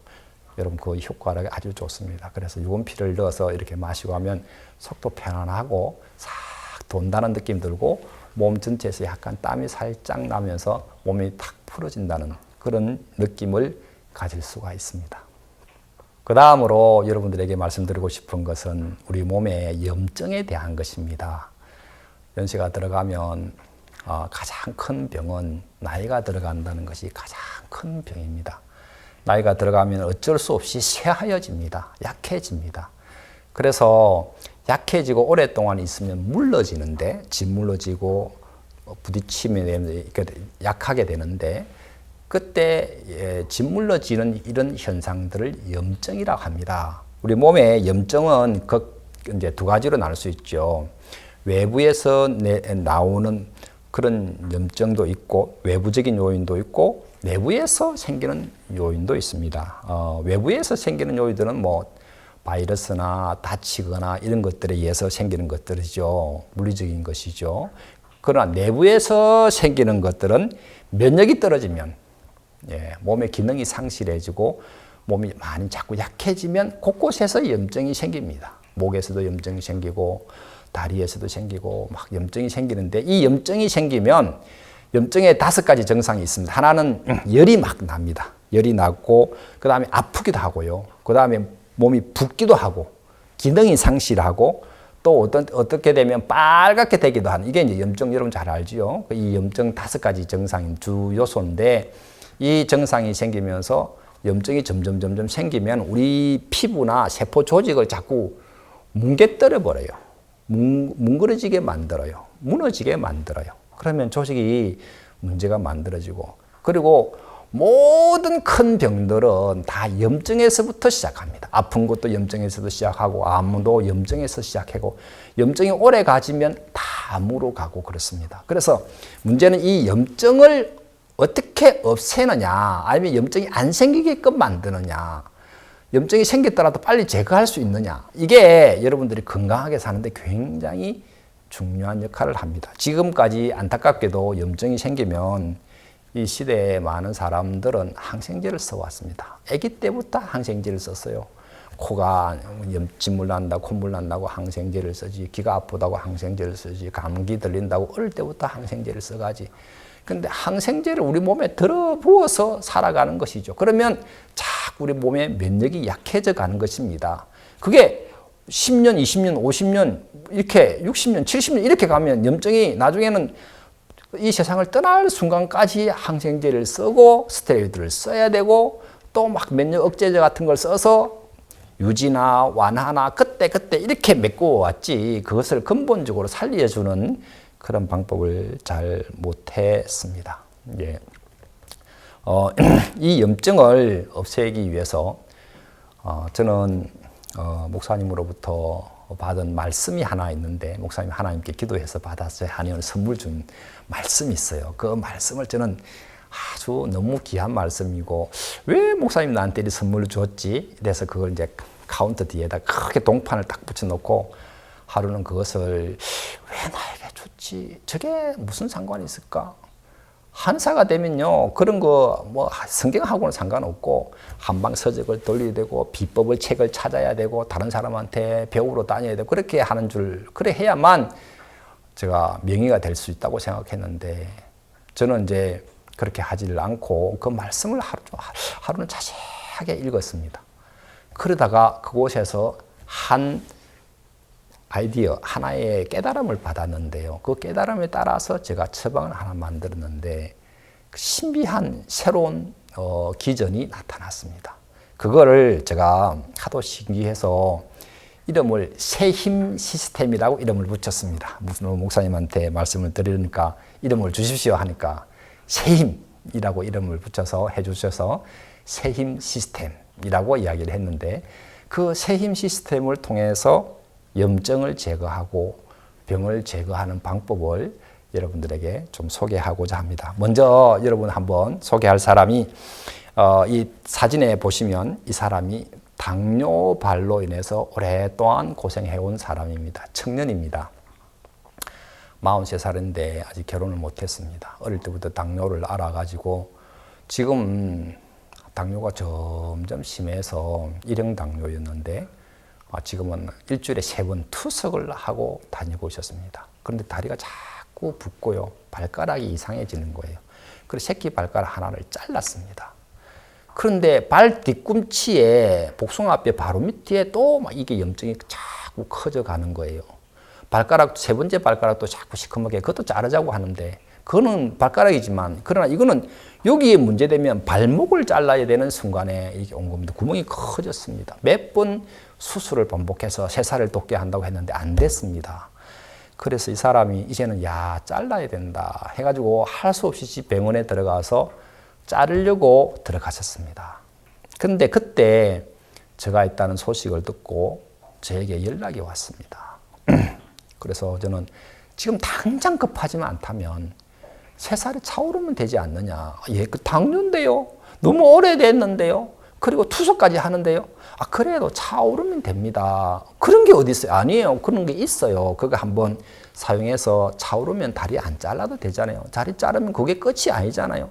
여러분 그 효과가 아주 좋습니다. 그래서 유건피를 넣어서 이렇게 마시고 하면 속도 편안하고 싹 돈다는 느낌 들고 몸 전체에서 약간 땀이 살짝 나면서 몸이 탁 풀어진다는 그런 느낌을 가질 수가 있습니다. 그 다음으로 여러분들에게 말씀드리고 싶은 것은 우리 몸의 염증에 대한 것입니다. 연세가 들어가면 가장 큰 병은 나이가 들어간다는 것이 가장 큰 병입니다. 나이가 들어가면 어쩔 수 없이 쇠하여집니다. 약해집니다. 그래서 약해지고 오랫동안 있으면 물러지는데 짓물러지고 부딪히면 약하게 되는데 그때 짓물러지는 이런 현상들을 염증이라고 합니다. 우리 몸의 염증은 이제 두 가지로 나눌 수 있죠. 외부에서 나오는 그런 염증도 있고 외부적인 요인도 있고 내부에서 생기는 요인도 있습니다. 외부에서 생기는 요인들은 뭐 바이러스나 다치거나 이런 것들에 의해서 생기는 것들이죠. 물리적인 것이죠. 그러나 내부에서 생기는 것들은 면역이 떨어지면 몸의 기능이 상실해지고 몸이 많이 자꾸 약해지면 곳곳에서 염증이 생깁니다. 목에서도 염증이 생기고 다리에서도 생기고 막 염증이 생기는데 이 염증이 생기면 염증에 5가지 증상이 있습니다. 하나는 열이 막 납니다. 열이 나고 그 다음에 아프기도 하고요. 그 다음에 몸이 붓기도 하고 기능이 상실하고 또 어떻게 되면 빨갛게 되기도 하는 이게 이제 염증 여러분 잘 알지요. 이 염증 5가지 증상인 주 요소인데 이 증상이 생기면서 염증이 점점 생기면 우리 피부나 세포 조직을 자꾸 뭉개뜨려 버려요. 뭉그러지게 만들어요. 무너지게 만들어요. 그러면 조직이 문제가 만들어지고 그리고 모든 큰 병들은 다 염증에서부터 시작합니다. 아픈 것도 염증에서도 시작하고 암도 염증에서 시작하고 염증이 오래 가지면 다 암으로 가고 그렇습니다. 그래서 문제는 이 염증을 어떻게 없애느냐 아니면 염증이 안 생기게끔 만드느냐 염증이 생겼더라도 빨리 제거할 수 있느냐 이게 여러분들이 건강하게 사는데 굉장히 중요한 역할을 합니다. 지금까지 안타깝게도 염증이 생기면 이 시대에 많은 사람들은 항생제를 써왔습니다. 아기 때부터 항생제를 썼어요. 코가 짓물 난다고 콧물 난다고 항생제를 쓰지 귀가 아프다고 항생제를 쓰지 감기 들린다고 어릴 때부터 항생제를 써가지 근데 항생제를 우리 몸에 들어부어서 살아가는 것이죠. 그러면 자꾸 우리 몸의 면역이 약해져 가는 것입니다. 그게 10년, 20년, 50년, 이렇게 60년, 70년 이렇게 가면 염증이 나중에는 이 세상을 떠날 순간까지 항생제를 쓰고 스테로이드를 써야 되고 또 막 면역 억제제 같은 걸 써서 유지나 완화나 그때 이렇게 메꿔왔지 그것을 근본적으로 살려주는 그런 방법을 잘 못했습니다. 예. 이 염증을 없애기 위해서 저는 목사님으로부터 받은 말씀이 하나 있는데 목사님 하나님께 기도해서 받았어요. 하나님을 선물 준 말씀이 있어요. 그 말씀을 저는 아주 너무 귀한 말씀이고 왜 목사님 나한테 이 선물을 줬지? 그래서 그걸 이제 카운터 뒤에다 크게 동판을 딱 붙여놓고 하루는 그것을 왜 나에게 줬지? 저게 무슨 상관이 있을까? 한사가 되면요 그런 거 뭐 성경하고는 상관없고 한방 서적을 돌려야 되고 비법을 책을 찾아야 되고 다른 사람한테 배우러 다녀야 되고 그렇게 하는 줄 그래 해야만 제가 명의가 될 수 있다고 생각했는데 저는 이제 그렇게 하지를 않고 그 말씀을 하루는 자세하게 읽었습니다. 그러다가 그곳에서 한 아이디어 하나의 깨달음을 받았는데요. 그 깨달음에 따라서 제가 처방을 하나 만들었는데 신비한 새로운 기전이 나타났습니다. 그거를 제가 하도 신기해서 이름을 새힘 시스템이라고 이름을 붙였습니다. 무슨 목사님한테 말씀을 드리니까 이름을 주십시오 하니까 새힘이라고 이름을 붙여서 해주셔서 새힘 시스템이라고 이야기를 했는데 그 새힘 시스템을 통해서 염증을 제거하고 병을 제거하는 방법을 여러분들에게 좀 소개하고자 합니다. 먼저 여러분 한번 소개할 사람이 이 사진에 보시면 이 사람이 당뇨발로 인해서 오랫동안 고생해온 사람입니다. 청년입니다. 43살인데 아직 결혼을 못했습니다. 어릴 때부터 당뇨를 알아가지고 지금 당뇨가 점점 심해서 일형 당뇨였는데 지금은 일주일에 3번 투석을 하고 다니고 있었습니다. 그런데 다리가 자꾸 붓고요. 발가락이 이상해지는 거예요. 그래서 새끼 발가락 하나를 잘랐습니다. 그런데 발 뒤꿈치에 복숭아뼈 바로 밑에 또 막 이게 염증이 자꾸 커져가는 거예요. 발가락 3번째 발가락도 자꾸 시커멓게 그것도 자르자고 하는데 그거는 발가락이지만 그러나 이거는 여기에 문제되면 발목을 잘라야 되는 순간에 이게 온 겁니다. 구멍이 커졌습니다. 몇 번 수술을 반복해서 새살을 돋게 한다고 했는데 안 됐습니다. 그래서 이 사람이 이제는 잘라야 된다 해가지고 할 수 없이 병원에 들어가서 자르려고 들어갔었습니다. 근데 그때 제가 있다는 소식을 듣고 저에게 연락이 왔습니다. 그래서 저는 지금 당장 급하지만 않다면 새살이 차오르면 되지 않느냐. 그 당뇨인데요. 너무 오래됐는데요. 그리고 투석까지 하는데요. 그래도 차오르면 됩니다. 그런 게 어디 있어요? 아니에요. 그런 게 있어요. 그거 한번 사용해서 차오르면 다리 안 잘라도 되잖아요. 다리 자르면 그게 끝이 아니잖아요.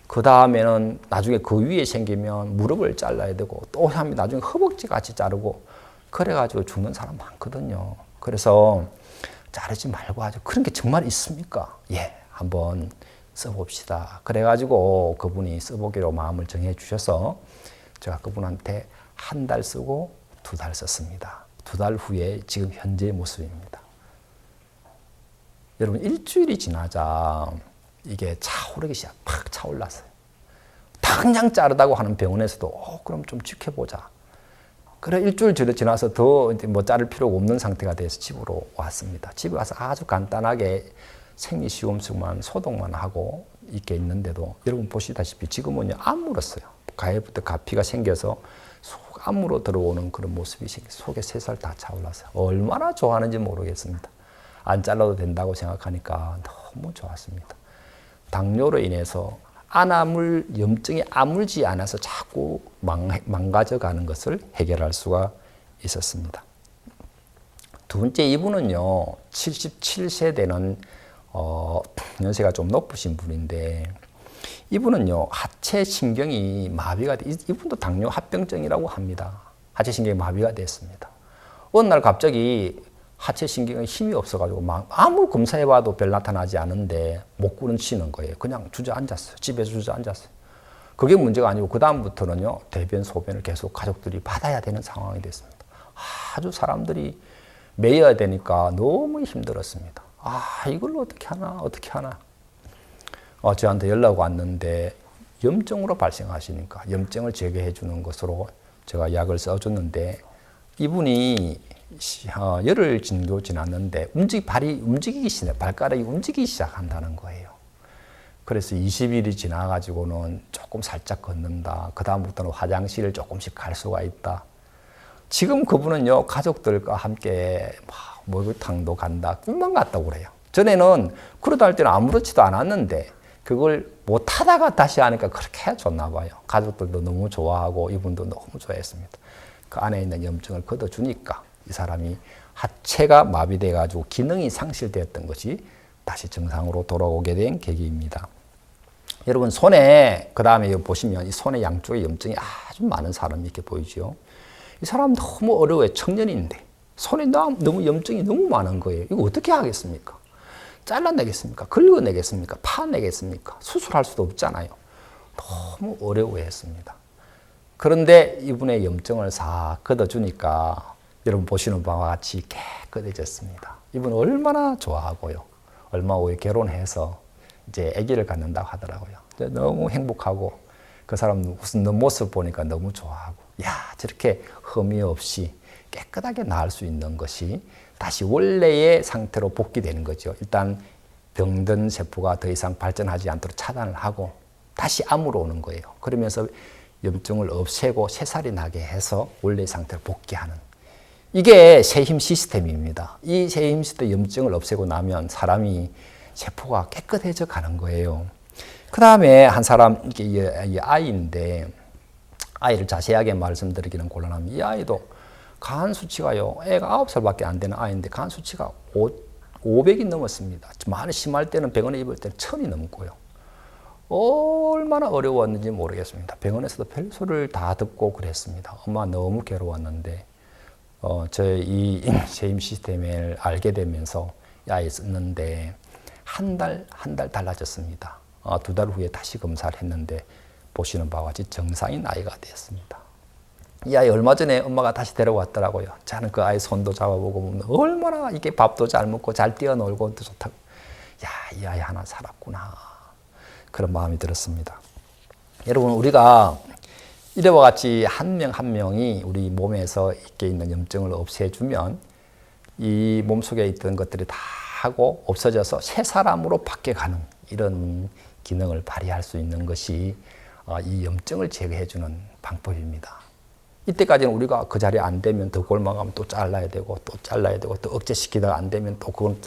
그 다음에는 나중에 그 위에 생기면 무릎을 잘라야 되고 또 하면 나중에 허벅지 같이 자르고 그래가지고 죽는 사람 많거든요. 그래서 자르지 말고 하죠. 그런 게 정말 있습니까? 한번 써봅시다. 그래가지고 그분이 써보기로 마음을 정해 주셔서 제가 그분한테 1달 쓰고 2달 썼습니다. 2달 후에 지금 현재의 모습입니다. 여러분 일주일이 지나자 이게 차오르기 팍 차올랐어요. 당장 자르다고 하는 병원에서도 그럼 좀 지켜보자. 그래 일주일 지나서 더 뭐 자를 필요가 없는 상태가 돼서 집으로 왔습니다. 집에 와서 아주 간단하게 생리시험술만 소독만 하고 있게 있는데도 여러분 보시다시피 지금은요 안 물었어요. 가해부터 가피가 생겨서 속 안으로 들어오는 그런 모습이 속에 새살 다 차올랐어요. 얼마나 좋아하는지 모르겠습니다. 안 잘라도 된다고 생각하니까 너무 좋았습니다. 당뇨로 인해서 안아물 염증이 아물지 않아서 자꾸 망가져가는 것을 해결할 수가 있었습니다. 두 번째 이분은요 77세 되는 연세가 좀 높으신 분인데 이분은요 하체 신경이 마비가 이분도 당뇨 합병증이라고 합니다. 하체 신경이 마비가 됐습니다. 어느 날 갑자기 하체 신경에 힘이 없어가지고 아무 검사해봐도 별 나타나지 않은데 목구는 치는 거예요. 그냥 주저앉았어요. 집에서 주저앉았어요. 그게 문제가 아니고 그 다음부터는요 대변 소변을 계속 가족들이 받아야 되는 상황이 됐습니다. 아주 사람들이 매여야 되니까 너무 힘들었습니다. 이걸 어떻게 하나. 저한테 연락 왔는데 염증으로 발생하시니까 염증을 제거해 주는 것으로 제가 약을 써줬는데 이분이 열흘 정도 지났는데 발이 움직이기 시작, 발가락이 움직이기 시작한다는 거예요. 그래서 20일이 지나가지고는 조금 살짝 걷는다. 그 다음부터는 화장실을 조금씩 갈 수가 있다. 지금 그분은요 가족들과 함께 목욕탕도 간다. 꿈만 같다고 그래요. 전에는 그러다 할 때는 아무렇지도 않았는데 그걸 못 하다가 다시 하니까 그렇게 좋나 봐요. 가족들도 너무 좋아하고 이분도 너무 좋아했습니다. 그 안에 있는 염증을 걷어주니까 이 사람이 하체가 마비돼 가지고 기능이 상실되었던 것이 다시 정상으로 돌아오게 된 계기입니다. 여러분 손에 그 다음에 보시면 이 손의 양쪽에 염증이 아주 많은 사람이 이렇게 보이죠. 이 사람 너무 어려워요. 청년인데 손에 너무 염증이 너무 많은 거예요. 이거 어떻게 하겠습니까? 잘라내겠습니까? 긁어내겠습니까? 파내겠습니까? 수술할 수도 없잖아요. 너무 어려워했습니다. 그런데 이분의 염증을 싹 걷어주니까 여러분 보시는 바와 같이 깨끗해졌습니다. 이분 얼마나 좋아하고요. 얼마 후에 결혼해서 이제 아기를 갖는다고 하더라고요. 너무 행복하고 그 사람 웃는 모습 보니까 너무 좋아하고 저렇게 흠이 없이 깨끗하게 나을 수 있는 것이 다시 원래의 상태로 복귀되는 거죠. 일단 병든 세포가 더 이상 발전하지 않도록 차단을 하고 다시 암으로 오는 거예요. 그러면서 염증을 없애고 새살이 나게 해서 원래의 상태로 복귀하는 이게 세힘 시스템입니다. 이 세힘 시스템 염증을 없애고 나면 사람이 세포가 깨끗해져 가는 거예요. 그 다음에 한 사람, 이게 아이인데, 아이를 자세하게 말씀드리기는 곤란합니다. 이 아이도 간 수치가요, 애가 9살밖에 안 되는 아이인데, 간 수치가 500이 넘었습니다. 많이 심할 때는 병원에 입을 때는 1000이 넘고요. 얼마나 어려웠는지 모르겠습니다. 병원에서도 별소리를 다 듣고 그랬습니다. 엄마 너무 괴로웠는데, 저희 이 재임 시스템을 알게 되면서 이 아이 썼는데, 한 달 달라졌습니다. 2달 후에 다시 검사를 했는데, 보시는 바와 같이 정상인 아이가 됐습니다. 이 아이 얼마 전에 엄마가 다시 데려왔더라고요. 저는 그 아이 손도 잡아보고 얼마나 이게 밥도 잘 먹고 잘 뛰어놀고 좋다고. 야, 이 아이 하나 살았구나. 그런 마음이 들었습니다. 여러분, 우리가 이래와 같이 한 명 한 명이 우리 몸에서 있게 있는 염증을 없애주면 이 몸속에 있던 것들이 다 하고 없어져서 새 사람으로 바뀌어가는 이런 기능을 발휘할 수 있는 것이 이 염증을 제거해주는 방법입니다. 이때까지는 우리가 그 자리에 안 되면 더 골망하면 또 잘라야 되고 또 잘라야 되고 또 억제시키다가 안 되면 또 그건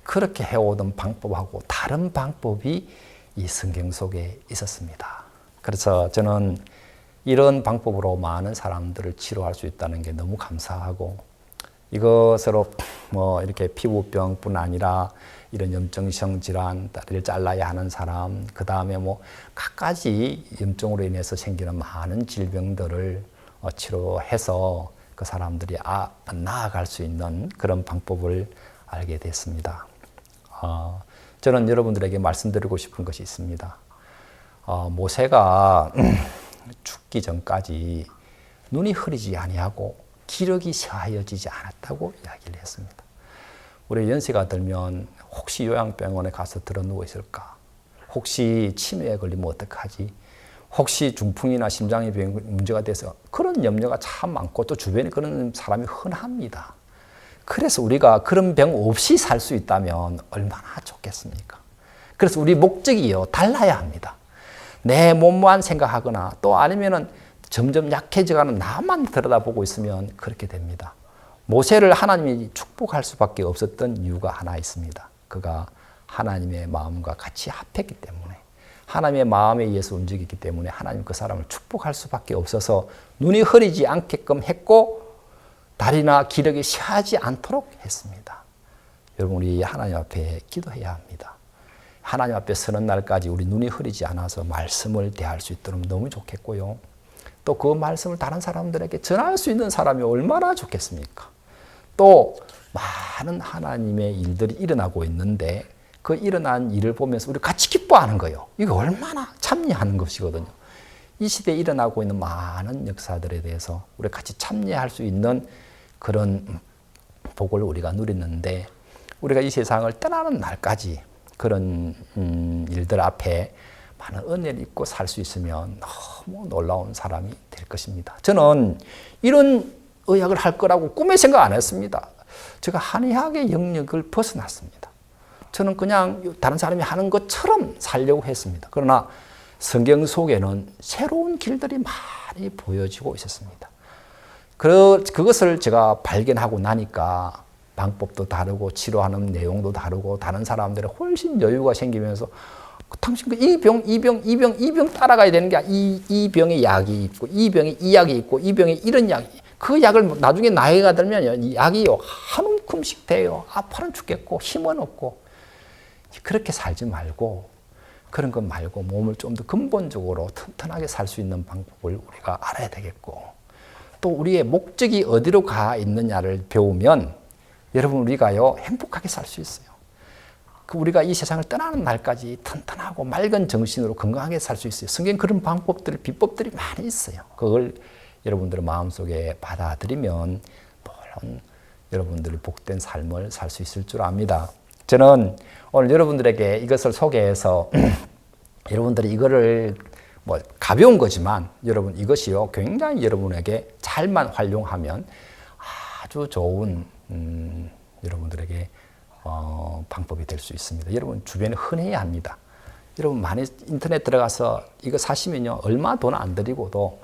그렇게 해오던 방법하고 다른 방법이 이 성경 속에 있었습니다. 그래서 저는 이런 방법으로 많은 사람들을 치료할 수 있다는 게 너무 감사하고, 이것으로 뭐 이렇게 피부병뿐 아니라 이런 염증성 질환, 다리를 잘라야 하는 사람, 그 다음에 뭐 갖가지 염증으로 인해서 생기는 많은 질병들을 치료해서 그 사람들이 나아갈 수 있는 그런 방법을 알게 됐습니다. 저는 여러분들에게 말씀드리고 싶은 것이 있습니다. 모세가 죽기 전까지 눈이 흐리지 아니하고 기력이 쇠하여지지 않았다고 이야기를 했습니다. 우리 연세가 들면 혹시 요양병원에 가서 들어 누워 있을까? 혹시 치매에 걸리면 어떡하지? 혹시 중풍이나 심장의 문제가 돼서 그런 염려가 참 많고 또 주변에 그런 사람이 흔합니다. 그래서 우리가 그런 병 없이 살 수 있다면 얼마나 좋겠습니까? 그래서 우리 목적이요, 달라야 합니다. 내 몸만 생각하거나 또 아니면은 점점 약해져가는 나만 들여다보고 있으면 그렇게 됩니다. 모세를 하나님이 축복할 수밖에 없었던 이유가 하나 있습니다. 그가 하나님의 마음과 같이 합했기 때문에, 하나님의 마음에 의해서 움직였기 때문에 하나님 그 사람을 축복할 수밖에 없어서 눈이 흐리지 않게끔 했고 다리나 기력이 쇠하지 않도록 했습니다. 여러분, 우리 하나님 앞에 기도해야 합니다. 하나님 앞에 서는 날까지 우리 눈이 흐리지 않아서 말씀을 대할 수 있도록 너무 좋겠고요. 또 그 말씀을 다른 사람들에게 전할 수 있는 사람이 얼마나 좋겠습니까? 또 많은 하나님의 일들이 일어나고 있는데 그 일어난 일을 보면서 우리 같이 기뻐하는 거예요. 이거 얼마나 참여하는 것이거든요. 이 시대에 일어나고 있는 많은 역사들에 대해서 우리 같이 참여할 수 있는 그런 복을 우리가 누리는데, 우리가 이 세상을 떠나는 날까지 그런 일들 앞에 많은 은혜를 입고 살 수 있으면 너무 놀라운 사람이 될 것입니다. 저는 이런 의학을 할 거라고 꿈에 생각 안 했습니다. 제가 한의학의 영역을 벗어났습니다. 저는 그냥 다른 사람이 하는 것처럼 살려고 했습니다. 그러나 성경 속에는 새로운 길들이 많이 보여지고 있었습니다. 그것을 제가 발견하고 나니까 방법도 다르고 치료하는 내용도 다르고 다른 사람들의 훨씬 여유가 생기면서 당신 이 병 따라가야 되는 게 이 병에 약이 있고 이 병에 이 약이 있고 이 병에 이런 약이, 그 약을 나중에 나이가 들면요, 이 약이요 한 움큼씩 돼요. 아파는 죽겠고 힘은 없고. 그렇게 살지 말고, 그런 것 말고 몸을 좀 더 근본적으로 튼튼하게 살 수 있는 방법을 우리가 알아야 되겠고, 또 우리의 목적이 어디로 가 있느냐를 배우면 여러분 우리가요 행복하게 살 수 있어요. 우리가 이 세상을 떠나는 날까지 튼튼하고 맑은 정신으로 건강하게 살 수 있어요. 성경 그런 방법들, 비법들이 많이 있어요. 그걸 여러분들의 마음속에 받아들이면 물론 여러분들이 복된 삶을 살 수 있을 줄 압니다. 저는 오늘 여러분들에게 이것을 소개해서 여러분들이 이거를 뭐 가벼운 거지만 여러분 이것이요 굉장히 여러분에게 잘만 활용하면 아주 좋은 여러분들에게 방법이 될 수 있습니다. 여러분 주변에 흔해야 합니다. 여러분 많이 인터넷 들어가서 이거 사시면요 얼마 돈 안 들이고도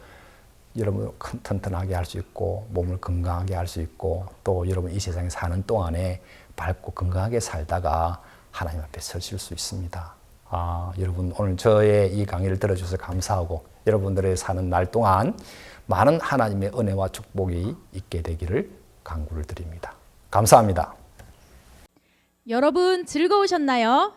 여러분 튼튼하게 할 수 있고 몸을 건강하게 할 수 있고 또 여러분 이 세상에 사는 동안에 밝고 건강하게 살다가 하나님 앞에 서실 수 있습니다. 여러분 오늘 저의 이 강의를 들어주셔서 감사하고 여러분들의 사는 날 동안 많은 하나님의 은혜와 축복이 있게 되기를 간구를 드립니다. 감사합니다. 여러분 즐거우셨나요?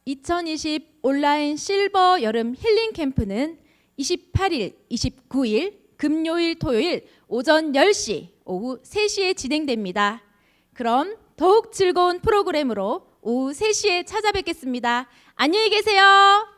2020 온라인 실버 여름 힐링 캠프는 28일, 29일, 금요일, 토요일 오전 10시, 오후 3시에 진행됩니다. 그럼 더욱 즐거운 프로그램으로 오후 3시에 찾아뵙겠습니다. 안녕히 계세요.